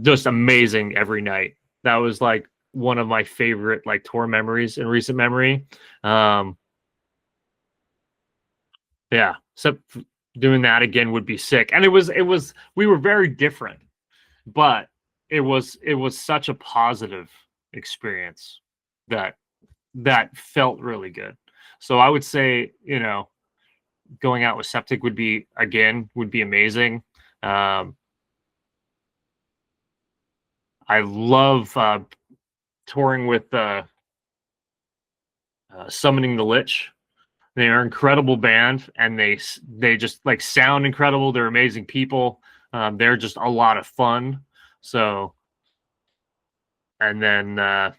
just amazing every night. That was like one of my favorite like tour memories in recent memory. Um, yeah, so doing that again would be sick. And it was we were very different, but it was such a positive experience that that felt really good. So I would say, going out with Septic would be amazing. Um, I love touring with Summoning the Lich. They are an incredible band, and they just like sound incredible. They're amazing people. They're just a lot of fun. So, and then I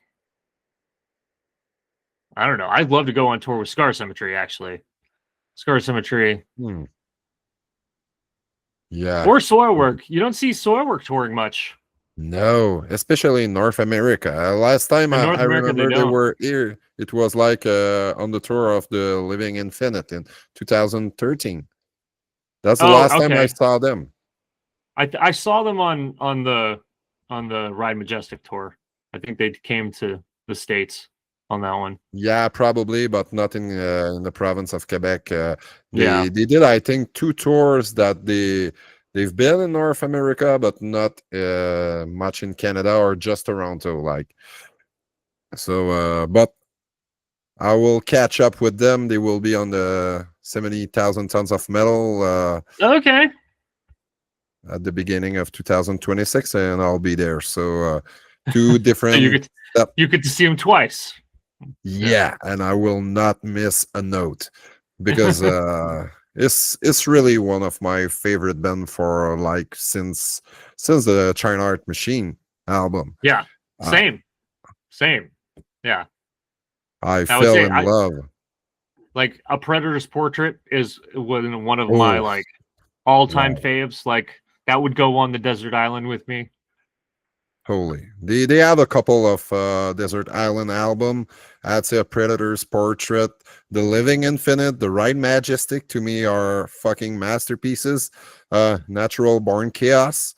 don't know. I'd love to go on tour with Scar Symmetry. Actually, Scar Symmetry. Hmm. Yeah. Or Soilwork. You don't see Soilwork touring much. No, especially in North America. Last time In North I America, they remember they don't. were here, it was like on the tour of the Living Infinite in 2013. That's the Oh, last time I okay. saw them. I saw them on the Ride Majestic tour. I think they came to the States on that one. Yeah, probably, but not in the province of Quebec. Yeah. They did, I think, two tours that they've been in North America, but not much in Canada or just Toronto. Like so, but I will catch up with them. They will be on the 70,000 tons of metal Okay. at the beginning of 2026, and I'll be there. So two So different. you get to see them twice. Yeah, and I will not miss a note because it's really one of my favorite band for like since the China Art Machine album. Yeah. Uh, Same. Yeah. I I would fell say in love. like A Predator's Portrait is one of my Oh, like all-time wow. faves. Like that would go on the desert island with me. Holy. They have a couple of Desert Island album. I'd say A Predator's Portrait, The Living Infinite, The Ride Majestic to me are fucking masterpieces. Natural Born Chaos,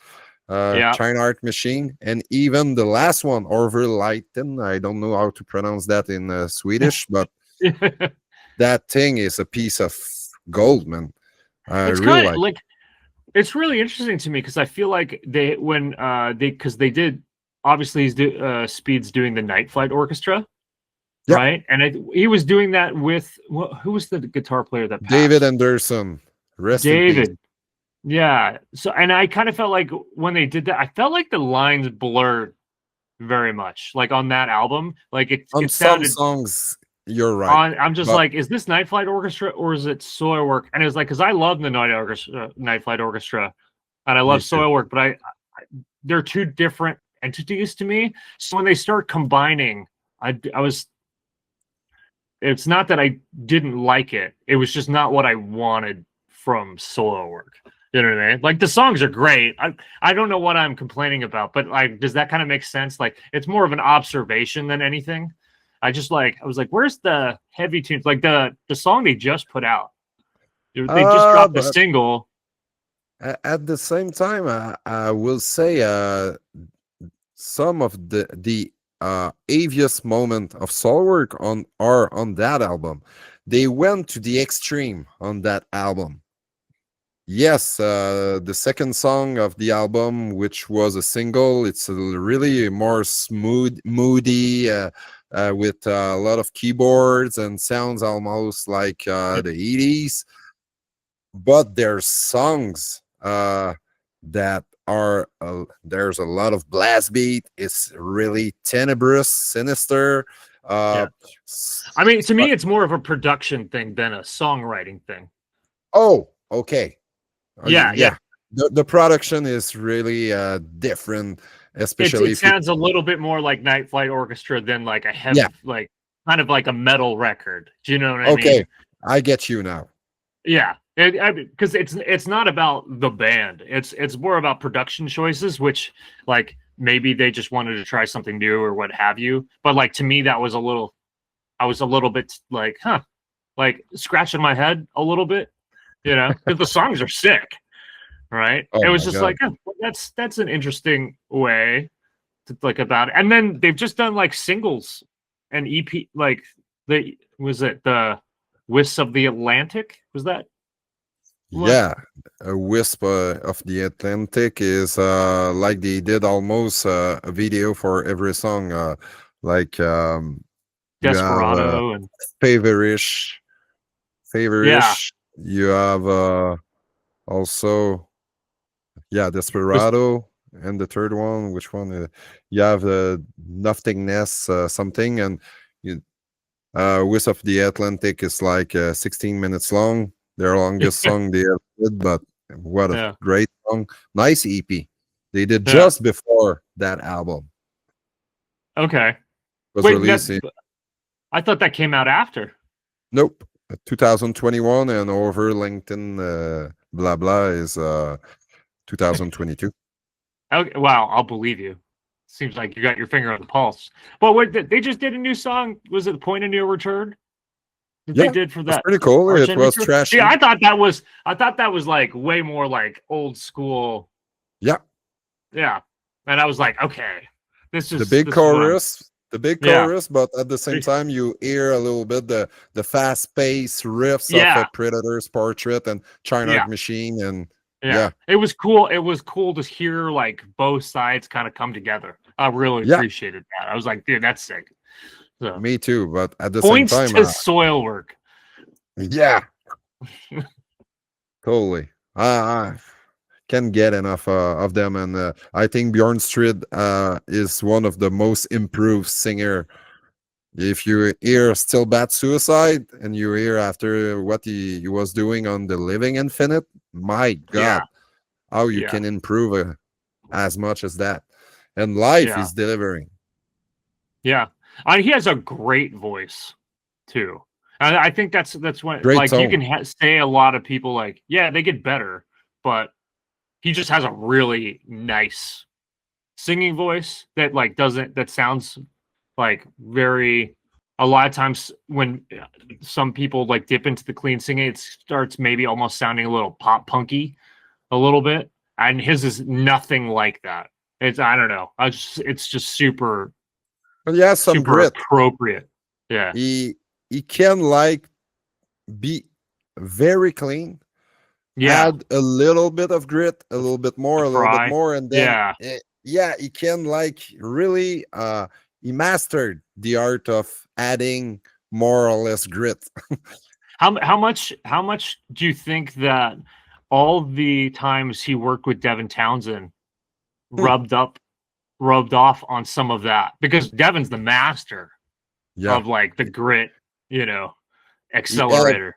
Yeah. China Art Machine, and even the last one, Overlighten. I don't know how to pronounce that in Swedish, but that thing is a piece of gold, man. I It's really kind of like. like it's really interesting to me because I feel like they did obviously Speed's doing the Night Flight Orchestra, Yep, right? And he was doing that with who was the guitar player that David passed? Anderson, rest in peace. David. Yeah. So and I kind of felt like when they did that, I felt like the lines blurred very much, like on that album. Like On it some sounded songs, you're right, on I'm just but like, is this Night Flight Orchestra or is it Soilwork? And it was like, because I love the Night Flight Orchestra, and I me love too. Soilwork, but they're two different entities to me. So when they start combining, I was. It's not that I didn't like it; it was just not what I wanted from Soilwork. You know what I mean? Like the songs are great. I don't know what I'm complaining about, but like, does that kind of make sense? Like, it's more of an observation than anything. I was like, where's the heavy tunes? Like the song they just put out. They just dropped a But single. at the same time, I will say some of the avious moment of Soilwork on are on that album. They went to the extreme on that album. Yes, the second song of the album, which was a single, it's a really more smooth, moody, with a lot of keyboards and sounds almost like the 80s. But there's songs that are there's a lot of blast beat. It's really tenebrous, sinister. Uh, Yeah. I mean, to me, but it's more of a production thing than a songwriting thing. oh, okay. Yeah, yeah. Yeah, the production is really different, especially It if you. sounds a little bit more like Night Flight Orchestra than like a Yeah, heavy, like kind of like a metal record. Do you know what I okay, mean? I get you now. Yeah, because it's not about the band. It's more about production choices, which like maybe they just wanted to try something new or what have you. But like to me, that was I was a little bit like, huh, like scratching my head a little bit, because the songs are sick, right? Oh It was my just god. like, oh, that's an interesting way to like about it. And then they've just done like singles and EP, like the Wisps of the Atlantic? Was that what? Yeah, a wisp of the Atlantic is like they did almost a video for every song. Like you have Desperado and favorish, yeah, favorish. You have also yeah, was Desperado, and the third one, which one? You have nothingness something, and you, Wisp of the Atlantic is like 16 minutes long. Their longest song they ever did, but what a yeah, great song! Nice EP. They did yeah. just before that album Okay. was Wait, that released. I thought that came out after. Nope, 2021, and over LinkedIn, blah blah is 2022. Okay, wow, I'll believe you. Seems like you got your finger on the pulse. But what they just did a new song. Was it Point of No Return? That Yeah, they did for that's that pretty cool. Arch It Enemy was tour? trashy. Yeah, I thought that was like way more like old school. Yeah, Yeah. And I was like, okay, this the is big this is what I'm chorus, the big yeah. chorus, but at the same time, you hear a little bit the fast paced riffs of Yeah. a Predator's Portrait and Yeah. China Machine, and Yeah. It was cool. It was cool to hear like both sides kind of come together. I really yeah, appreciated that. I was like, dude, that's sick. So me too. But at the same points time, to Soilwork. yeah, totally. I can't get enough of them, and I think Bjorn Strid is one of the most improved singer. If you hear Still Bad Suicide and you hear after what he was doing on The Living Infinite, my God, how you can improve as much as that. And live is delivering. Yeah. He has a great voice too. And I think that's when Great like tone. you can say a lot of people like, yeah, they get better, but he just has a really nice singing voice that like that sounds like very a lot of times when some people like dip into the clean singing, it starts maybe almost sounding a little pop punky a little bit. And his is nothing like that. I don't know. It's just super But yeah, some super grit. appropriate. Yeah. He can like be very clean. Yeah. Add a little bit of grit, a little bit more, and then he can like really he mastered the art of adding more or less grit. How much do you think that all the times he worked with Devin Townsend rubbed off on some of that? Because Devin's the master of like the grit, accelerator.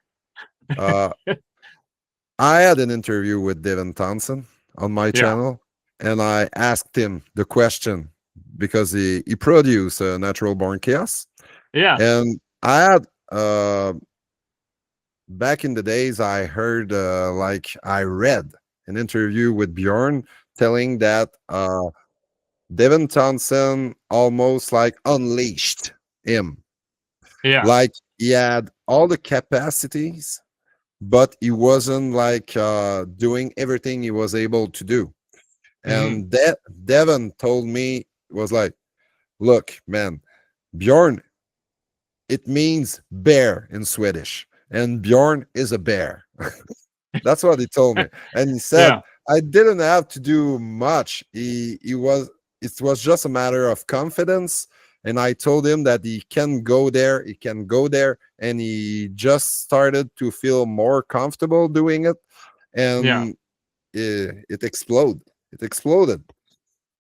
I had an interview with Devin Townsend on my channel, and I asked him the question because he produced Natural Born Chaos. Yeah. And I had back in the days, I heard I read an interview with Bjorn telling that Devin Townsend almost like unleashed him. Yeah. Like he had all the capacities, but he wasn't like doing everything he was able to do. And Devin told me, was like, look, man, Bjorn, it means bear in Swedish, and Bjorn is a bear. That's what he told me. And he said, I didn't have to do much. It was just a matter of confidence. And I told him that he can go there, and he just started to feel more comfortable doing it, and it exploded. It exploded.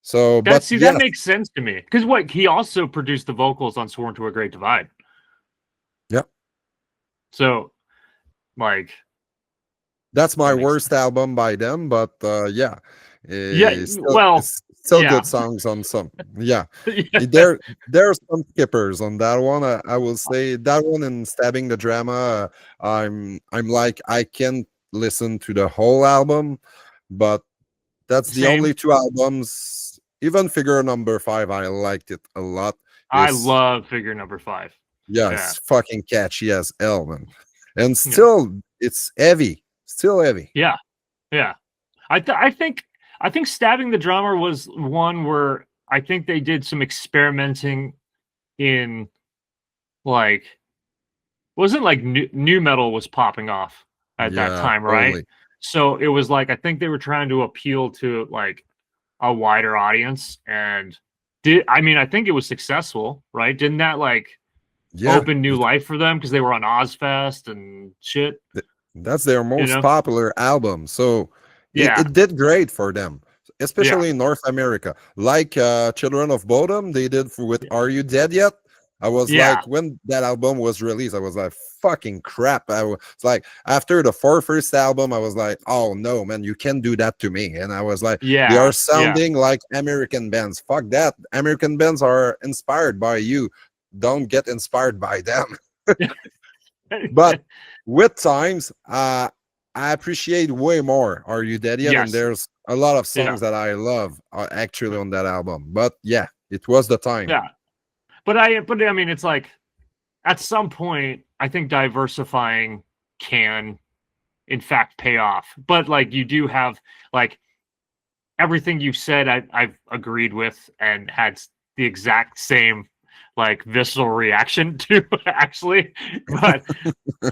So, that makes sense to me because he also produced the vocals on "Sworn to a Great Divide." Yeah. So, like, that's my worst album by them, but still good songs on some. There are some skippers on that one. I will say that one and Stabbing the Drama. I'm like I can't listen to the whole album, but that's the only two albums. Even Figure Number 5, I liked it a lot. I love Figure Number 5. Yeah, it's fucking catchy as hell, man. And still, it's heavy. Still heavy. Yeah. I think Stabbing the Drummer was one where I think they did some experimenting in like wasn't like new metal was popping off at that time, right? Totally. So it was like I think they were trying to appeal to like a wider audience, and I think it was successful, right? Didn't that like open new life for them because they were on Ozfest and shit? That's their most popular album, so it did great for them, especially in North America. Like Children of Bodom, they did with Are You Dead Yet? I was like, when that album was released, I was like, fucking crap. It's like after the first album, I was like, oh no, man, you can't do that to me. And I was like, they are sounding like American bands. Fuck that. American bands are inspired by you. Don't get inspired by them. But with times, I appreciate way more Are You Dead Yet? And there's a lot of Yeah. songs that I love are actually on that album. But yeah, it was the time. Yeah. But I mean, it's like at some point, I think diversifying can, in fact, pay off. But like, you do have like everything you said, I've agreed with and had the exact same like visceral reaction to actually. But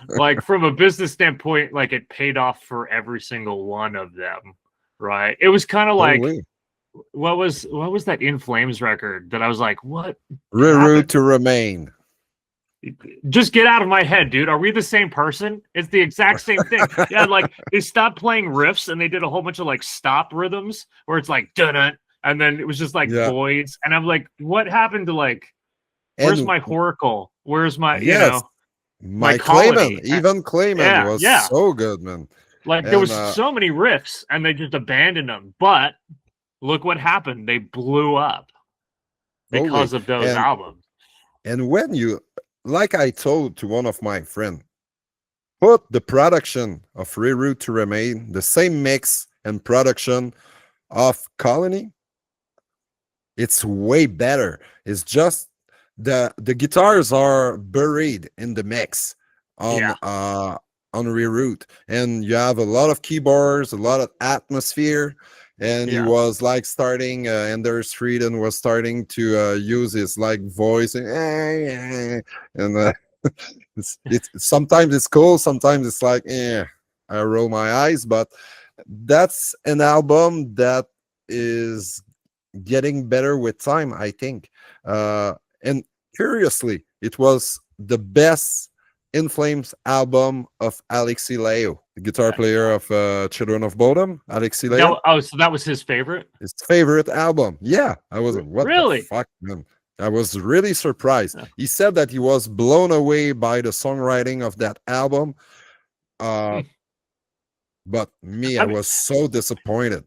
like from a business standpoint, like it paid off for every single one of them, right? It was kind of like Totally. what was that In Flames record that I was like, what Reroute happened? to Remain. Just get out of my head, dude. Are we the same person? It's the exact same thing. Yeah, like they stopped playing riffs and they did a whole bunch of like stop rhythms where it's like dun, and then it was just like Yeah. voids. And I'm like, what happened to like where's And my Horacle? Where's my yes, you know my colony? Clayman, even Clayman was so good, man. Like there was so many riffs and they just abandoned them. But look what happened. They blew up because of those albums. And when you, like I told to one of my friends, put the production of Reroute to Remain, the same mix and production of Colony, it's way better. It's just the guitars are buried in the mix on Reroute, and you have a lot of keyboards, a lot of atmosphere, and he was like starting Anders Frieden was starting to use his like voice and it's sometimes it's cool, sometimes it's like I roll my eyes, but that's an album that is getting better with time, I think. And curiously, it was the best In Flames album of Alexi Leo, the guitar player of Children of Bodom. Alexi Leo. So that was his favorite? His favorite album. Yeah. I was what really? the fuck, man? I was really surprised. Yeah. He said that he was blown away by the songwriting of that album. But me, I was so disappointed.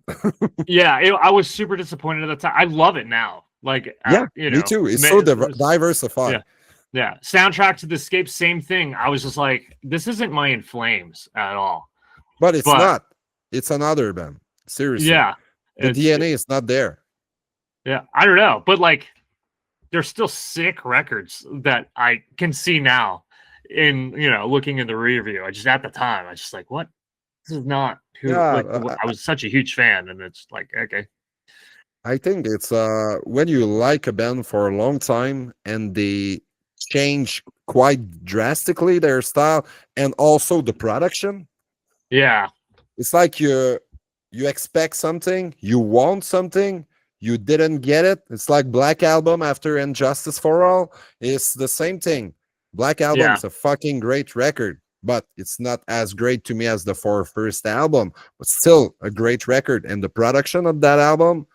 Yeah, I was super disappointed at the time. I love it now. Like, yeah, me too. It's so diversified. Yeah. Soundtrack to the Escape, same thing. I was just like, this isn't my In Flames at all. But it's not. It's another band. Seriously. Yeah. The DNA is not there. Yeah, I don't know. But like, there's still sick records that I can see now in, looking in the rear view. At the time, I was just like, what? This is not who I was such a huge fan, and it's like, okay. I think it's when you like a band for a long time and they change quite drastically their style and also the production. Yeah. It's like you expect something, you want something, you didn't get it. It's like Black Album after Injustice for All. It's the same thing. Black Album is a fucking great record, but it's not as great to me as the first album, but still a great record. And the production of that album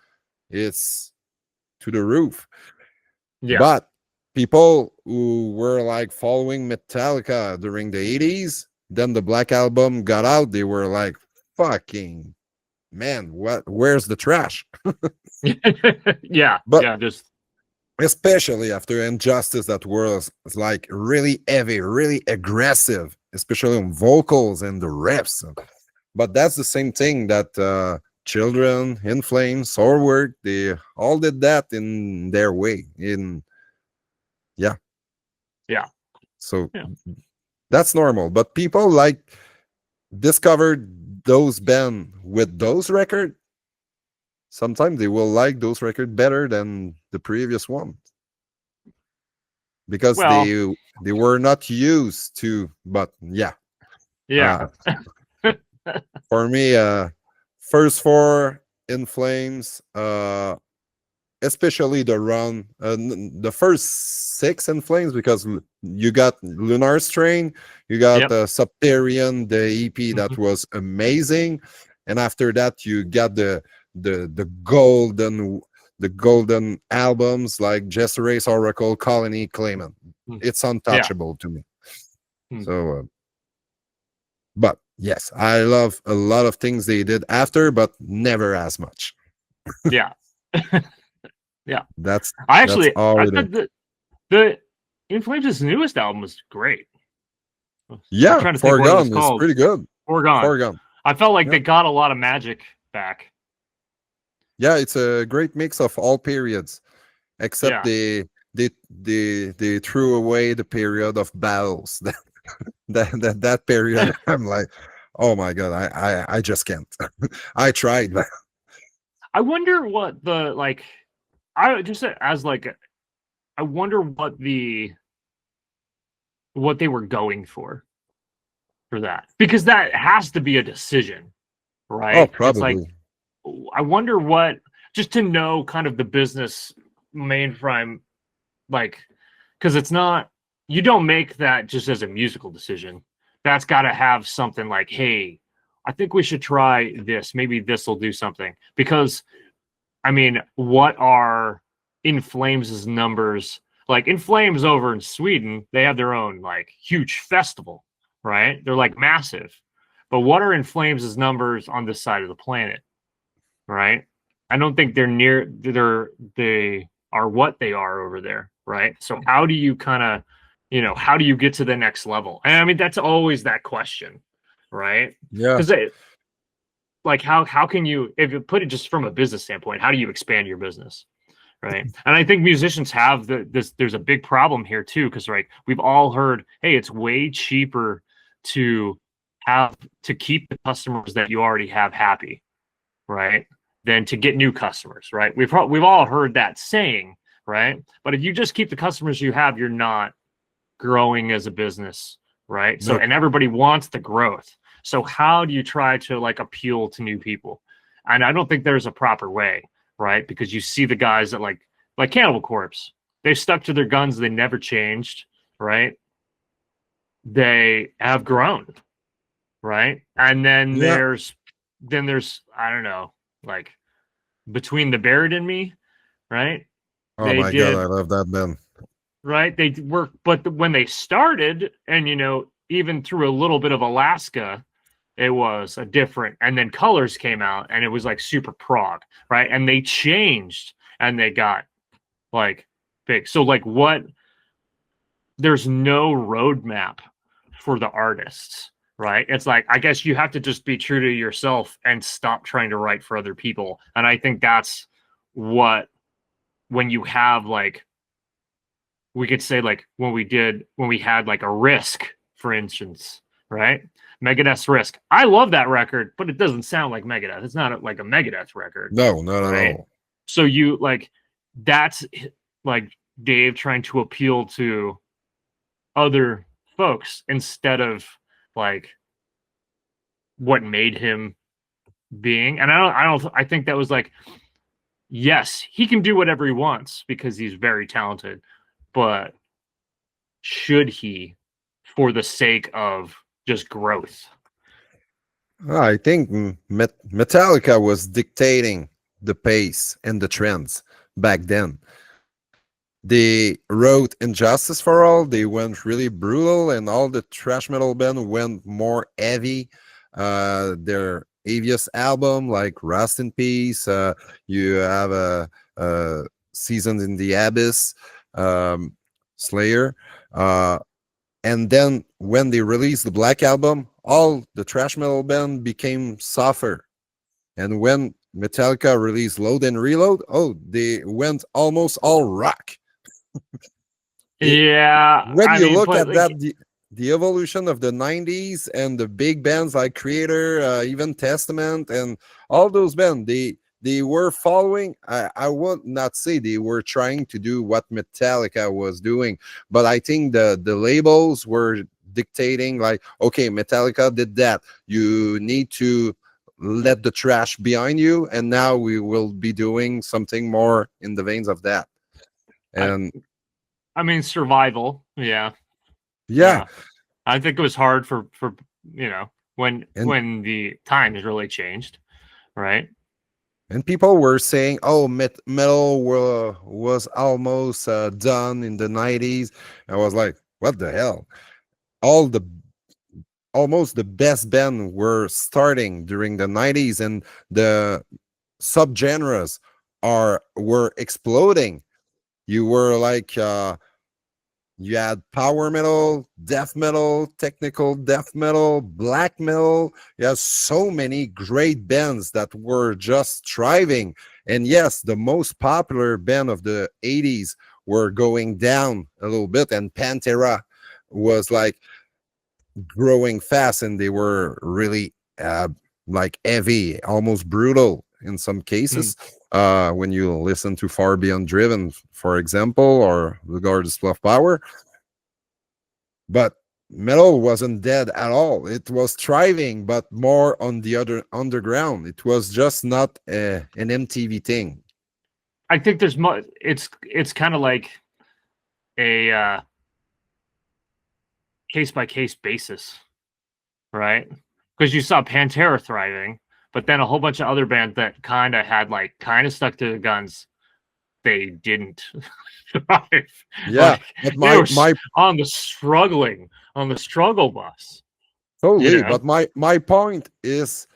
is to the roof. Yeah. But people who were like following Metallica during the 80s, then the Black Album got out, they were like, fucking man, where's the trash? Yeah. But yeah, just especially after Injustice, that was like really heavy, really aggressive, especially on vocals and the riffs. But that's the same thing that Children, In Flames, Soilwork, they all did that in their way. Yeah. So that's normal. But people like discovered those bands with those records. Sometimes they will like those records better than the previous one because they were not used to. But yeah. For me, first four In Flames, especially the run, the first six In Flames, because you got Lunar Strain, you got Subterranean, the EP that was amazing, and after that you got the golden albums like Jester Race, Oracle, Colony, Clayman. It's untouchable to me. So but yes, I love a lot of things they did after, but never as much. Yeah. That's I thought the In Flames' newest album was great. Yeah, Foregone is pretty good. Foregone. I felt like they got a lot of magic back. Yeah, it's a great mix of all periods, except Yeah. they threw away the period of battles. That period, I'm like, oh my god, I just can't. I tried. I wonder what the like. I just as like I wonder what they were going for that, because that has to be a decision, Oh, right? It's like probably. I wonder what, just to know kind of the business mainframe, like, because it's not, you don't make that just as a musical decision. That's got to have something like, hey, I think we should try this. Maybe this will do something. Because, I mean, what are In Flames' numbers? Like, In Flames over in Sweden, they have their own, like, huge festival, right? They're, like, massive. But what are In Flames' numbers on this side of the planet, right? I don't think they are what they are over there, right? So how do you kind of, how do you get to the next level? And I mean, that's always that question, right? Yeah. Because like how can you, if you put it just from a business standpoint, how do you expand your business, right? And I think musicians have this. There's a big problem here too, because like we've all heard, hey, it's way cheaper to keep the customers that you already have happy, right, than to get new customers, right? We've all heard that saying, right? But if you just keep the customers you have, you're not growing as a business, right? So, Nope. and everybody wants the growth. So how do you try to like appeal to new people? And I don't think there's a proper way, right? Because you see the guys that like Cannibal Corpse, they stuck to their guns, they never changed, right? They have grown, right? And Yeah. then there's I don't know, like Between the Buried and Me, right? Oh They my god, I did, love that band. right? They were, but when they started, and even through a little bit of Alaska, it was a different. And then Colors came out, and it was like super prog, right? And they changed, and they got like big. So like what? There's no roadmap for the artists, right? It's like I guess you have to just be true to yourself and stop trying to write for other people. And I think that's what, when you have like, we could say like when we had like a Risk, for instance, right? Megadeth's Risk. I love that record, but it doesn't sound like Megadeth. It's not like a Megadeth record, No, not at right? all. So you like, that's like Dave trying to appeal to other folks instead of like what made him being. And I think that was like, yes, he can do whatever he wants because he's very talented, but should he, for the sake of just growth? I think Metallica was dictating the pace and the trends back then. They wrote Injustice for All. They went really brutal, and all the thrash metal band went more heavy. Their previous album, like Rust in Peace, you have a Seasons in the Abyss, um, Slayer. And then when they released the Black Album, all the thrash metal band became softer. And when Metallica released Load and Reload, oh, they went almost all rock. Yeah, When I you mean, look but at like, that, the evolution of the 90s and the big bands like Creator, even Testament, and all those bands, they were following. I would not say they were trying to do what Metallica was doing, but I think the labels were dictating, like, okay, Metallica did that, you need to let the trash behind you, and now we will be doing something more in the veins of that. I, And I mean, survival. Yeah, yeah, yeah. I think it was hard for and when the times really changed, right? people were saying, "Oh, metal was almost done in the 90s." I was like, "What the hell?" All the almost the best band were starting during the 90s, and the subgenres were exploding. You were like You had power metal, death metal, technical death metal, black metal. You have so many great bands that were just thriving. And yes, the most popular band of the 80s were going down a little bit, and Pantera was like growing fast, and they were really like heavy, almost brutal in some cases. When you listen to Far Beyond Driven, for example, or Regardless of Power. But metal wasn't dead at all. It was thriving, but more on the other underground. It was just not an MTV thing. I think there's it's kind of like a case by case basis, right? Because you saw Pantera thriving, but then a whole bunch of other bands that kind of had like kind of stuck to the guns, they didn't thrive. Yeah, Like, but they were my on the struggle bus. totally. You know? But my point is,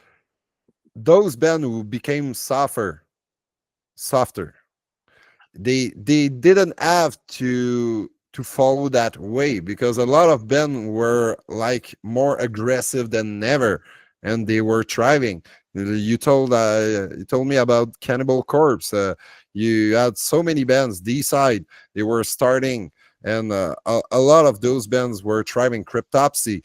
those bands who became softer, they didn't have to follow that way, because a lot of bands were like more aggressive than ever, and they were thriving. You told me about Cannibal Corpse. You had so many bands. D-side, they were starting, and a lot of those bands were thriving. Cryptopsy,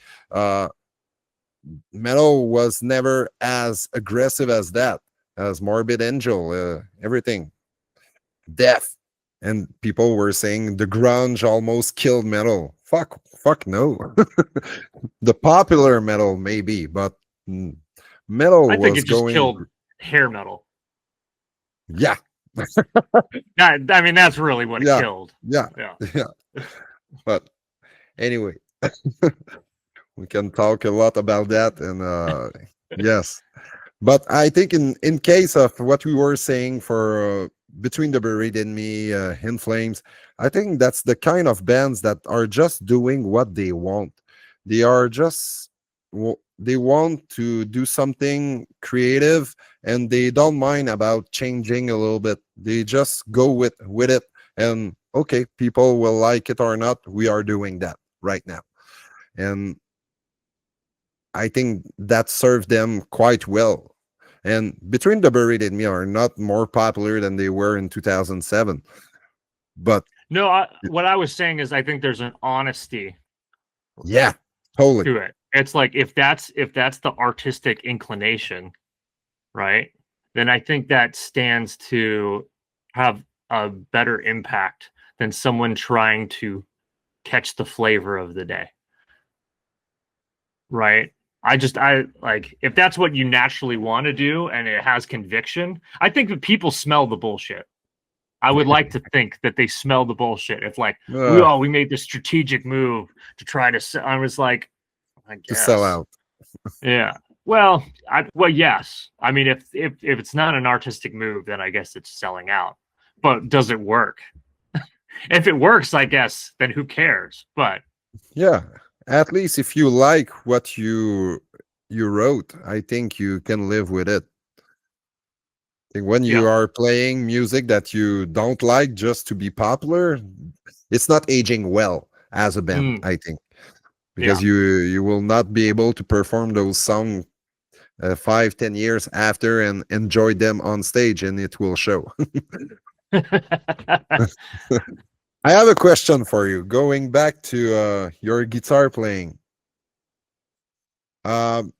metal was never as aggressive as that, as Morbid Angel, everything. Death, and people were saying the grunge almost killed metal. Fuck no. The popular metal maybe, but metal I think was it just going. killed hair metal. Yeah, I mean, that's really what it yeah, killed. yeah, Yeah. yeah. But anyway, we can talk a lot about that, and yes. But I think in case of what we were saying for Between the Buried and Me, In Flames, I think that's the kind of bands that are just doing what they want. They are just they want to do something creative, and they don't mind about changing a little bit. They just go with it, and okay, people will like it or not. We are doing that right now, and I think that served them quite well. And Between the Buried and Me are not more popular than they were in 2007. But No, what I was saying is I think there's an honesty yeah, totally. to it. It's like if that's the artistic inclination, right? Then I think that stands to have a better impact than someone trying to catch the flavor of the day. Right? I like if that's what you naturally want to do and it has conviction, I think that people smell the bullshit. I would like to think that they smell the bullshit. If like Uh, we made this strategic move to try to I was like, I to sell guess. out. Yeah. Well, yes. I mean, if it's not an artistic move, then I guess it's selling out. But does it work? If it works, I guess, then who cares? But Yeah. At least if you like what you wrote, I think you can live with it. I think when you yeah. are playing music that you don't like just to be popular, it's not aging well as a band, Mm, I think. yeah. Because you will not be able to perform those songs 5-10 years after and enjoy them on stage, and it will show. I have a question for you, going back to your guitar playing. um,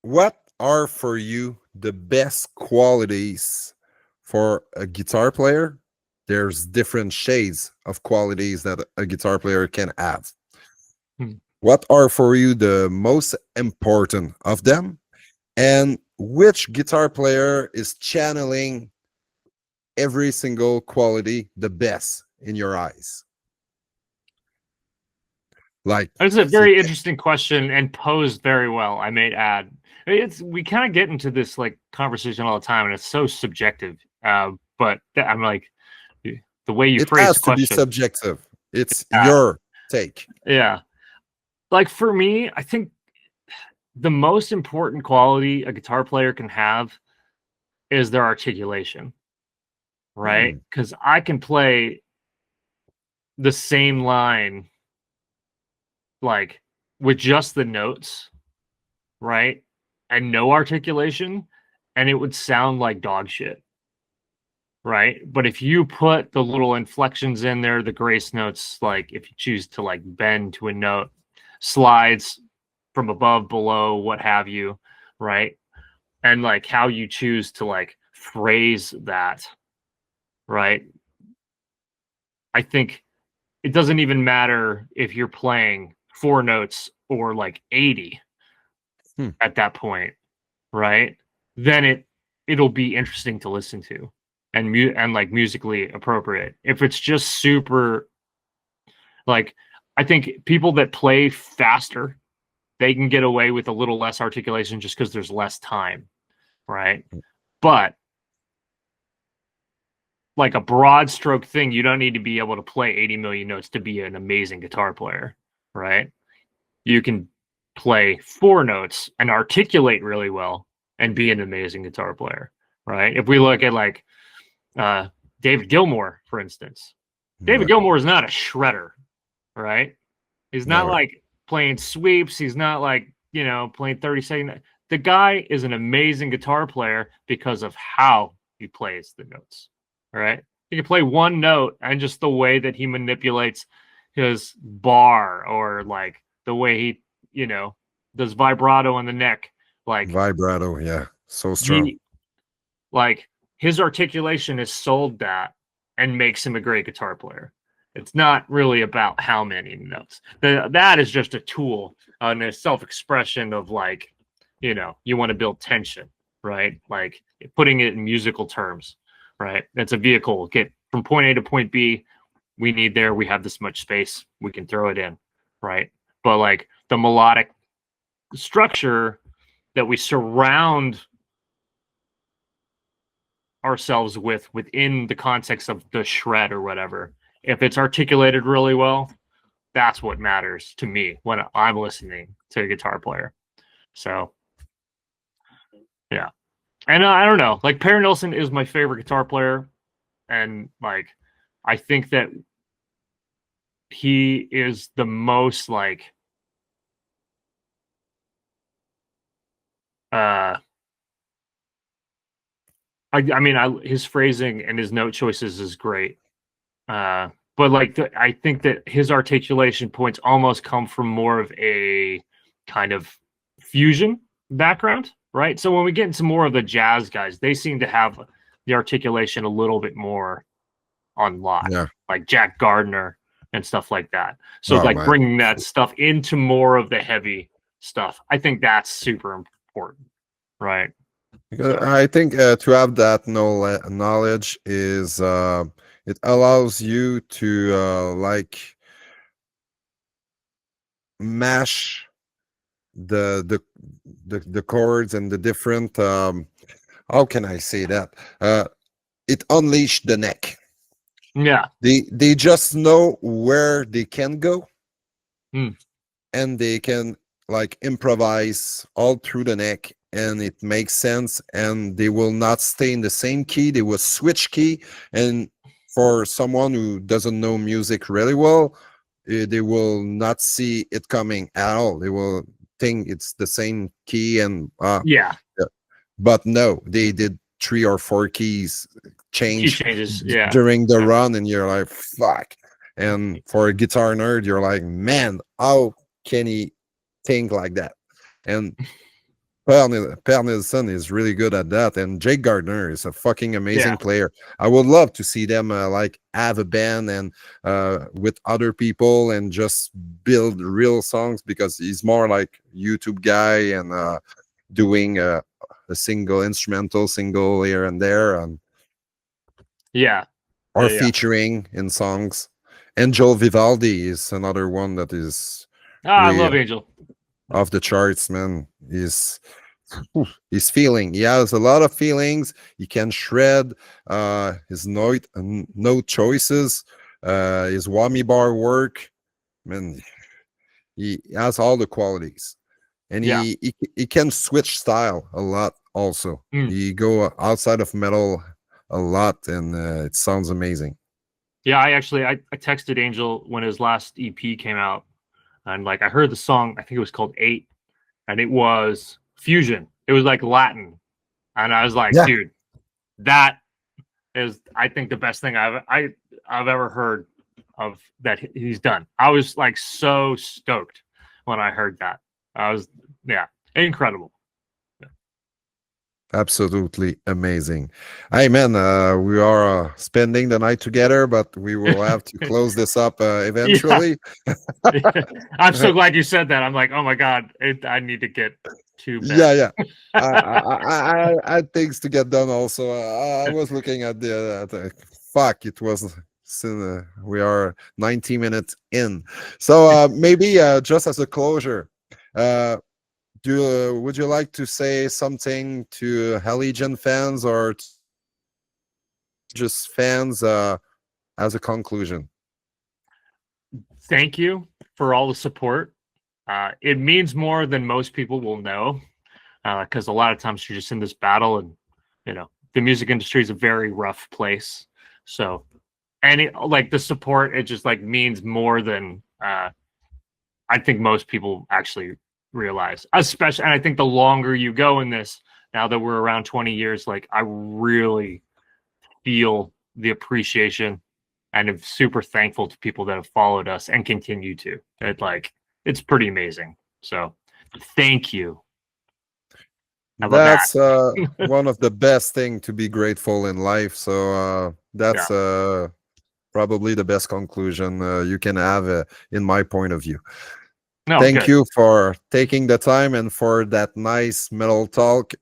what are for you the best qualities for a guitar player? There's different shades of qualities that a guitar player can have. Hmm. What are for you the most important of them? And which guitar player is channeling every single quality the best in your eyes? Like, That's a very interesting question and posed very well, I may add. It's we kind of get into this like conversation all the time, and it's so subjective. But I'm like the way you it phrase the has to be question. subjective. It's Yeah, your take. yeah. Like for me, I think the most important quality a guitar player can have is their articulation, right? Hmm. Because I can play the same line, like with just the notes, right? And no articulation, and it would sound like dog shit. Right. But if you put the little inflections in there, the grace notes, like if you choose to like bend to a note, slides from above, below, what have you, right? And like how you choose to like phrase that, right? I think it doesn't even matter if you're playing 4 notes or like 80 at that point, right? Then it'll be interesting to listen to and like musically appropriate. If it's just super, like, I think people that play faster, they can get away with a little less articulation just because there's less time, right? But like a broad stroke thing, you don't need to be able to play 80 million notes to be an amazing guitar player, right? You can play 4 notes and articulate really well and be an amazing guitar player, right? If we look at like David Gilmour, for instance, David Gilmour is not a shredder, right? He's not like playing sweeps. He's not like, you know, playing 30-second. The guy is an amazing guitar player because of how he plays the notes, right? He can play one note and just the way that he manipulates his bar, or like the way he, you know, does vibrato on the neck. Like vibrato, yeah, so strong. Like his articulation has sold that and makes him a great guitar player. It's not really about how many notes. That is just a tool and a self-expression of like, you know, you want to build tension, right? Like putting it in musical terms, right? It's a vehicle. Get from point A to point B. We have this much space. We can throw it in, right? But like the melodic structure that we surround ourselves within the context of the shred or whatever, if it's articulated really well, that's what matters to me when I'm listening to a guitar player. So yeah. And I don't know, like Per Nilsson is my favorite guitar player, and like I think that he is the most like I mean, his phrasing and his note choices is great. But like, I think that his articulation points almost come from more of a kind of fusion background, right? So when we get into more of the jazz guys, they seem to have the articulation a little bit more on lock, like Jack Gardner and stuff like that. So bringing that stuff into more of the heavy stuff, I think that's super important, right? I think to have that knowledge is it allows you to like mash the chords and the different how can I say that, it unleashed the neck. Yeah, they just know where they can go, and they can like improvise all through the neck, and it makes sense, and they will not stay in the same key. They will switch key, and for someone who doesn't know music really well, they will not see it coming at all. They will think it's the same key, and but no, they did 3 or 4 keys changes during the run, and you're like, fuck. And for a guitar nerd, you're like, man, how can he think like that? And Per Nilsson is really good at that, and Jake Gardner is a fucking amazing player. I would love to see them like have a band and with other people and just build real songs, because he's more like YouTube guy and doing a single instrumental single here and there, and featuring in songs. Angel Vivaldi is another one that is I love Angel. Off the charts, man. He's feeling. He has a lot of feelings. He can shred his note choices, his whammy bar work. Man, he has all the qualities, and he can switch style a lot. Also, he go outside of metal a lot, and it sounds amazing. Yeah, I texted Angel when his last EP came out, and like I heard the song. I think it was called Eight, and it was fusion. It was like Latin, and I was like, Yeah, dude, that is I think the best thing I've ever heard of that he's done. I was like so stoked when I heard that. I was yeah, incredible. absolutely amazing. Hey man, we are spending the night together, but we will have to close this up Yeah. eventually. I'm so glad you said that. I'm like, oh my god, I need to get to Yeah, bed. yeah. I had things to get done also. I was looking at the fuck. It was we are 90 minutes in. So maybe just as a closure, uh, would you like to say something to Allegaeon fans or just fans as a conclusion? Thank you for all the support. It means more than most people will know, because a lot of times you're just in this battle, and the music industry is a very rough place. So, like the support, it just like means more than I think most people actually realize. Especially, and I think the longer you go in this, now that we're around 20 years, like I really feel the appreciation, and I'm super thankful to people that have followed us and continue to. It's pretty amazing. So, thank you. How about That's that? one of the best thing to be grateful in life. So Yeah. that's probably the best conclusion you can have in my point of view. No, Thank good. you for taking the time and for that nice metal talk.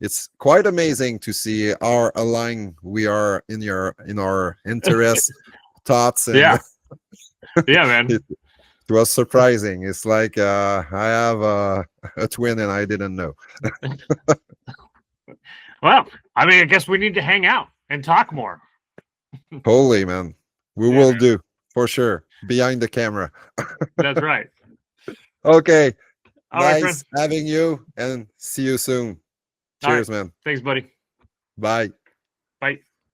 It's quite amazing to see how aligned we are in our interests, thoughts, and Yeah. Yeah, man. it was surprising. It's like I have a twin and I didn't know. Well, I mean, I guess we need to hang out and talk more. Holy man, we Yeah, will man. do for sure behind the camera. That's right. Okay, All right, friend. nice having you and see you soon. All right. Cheers, man. Thanks, buddy. Bye. Bye.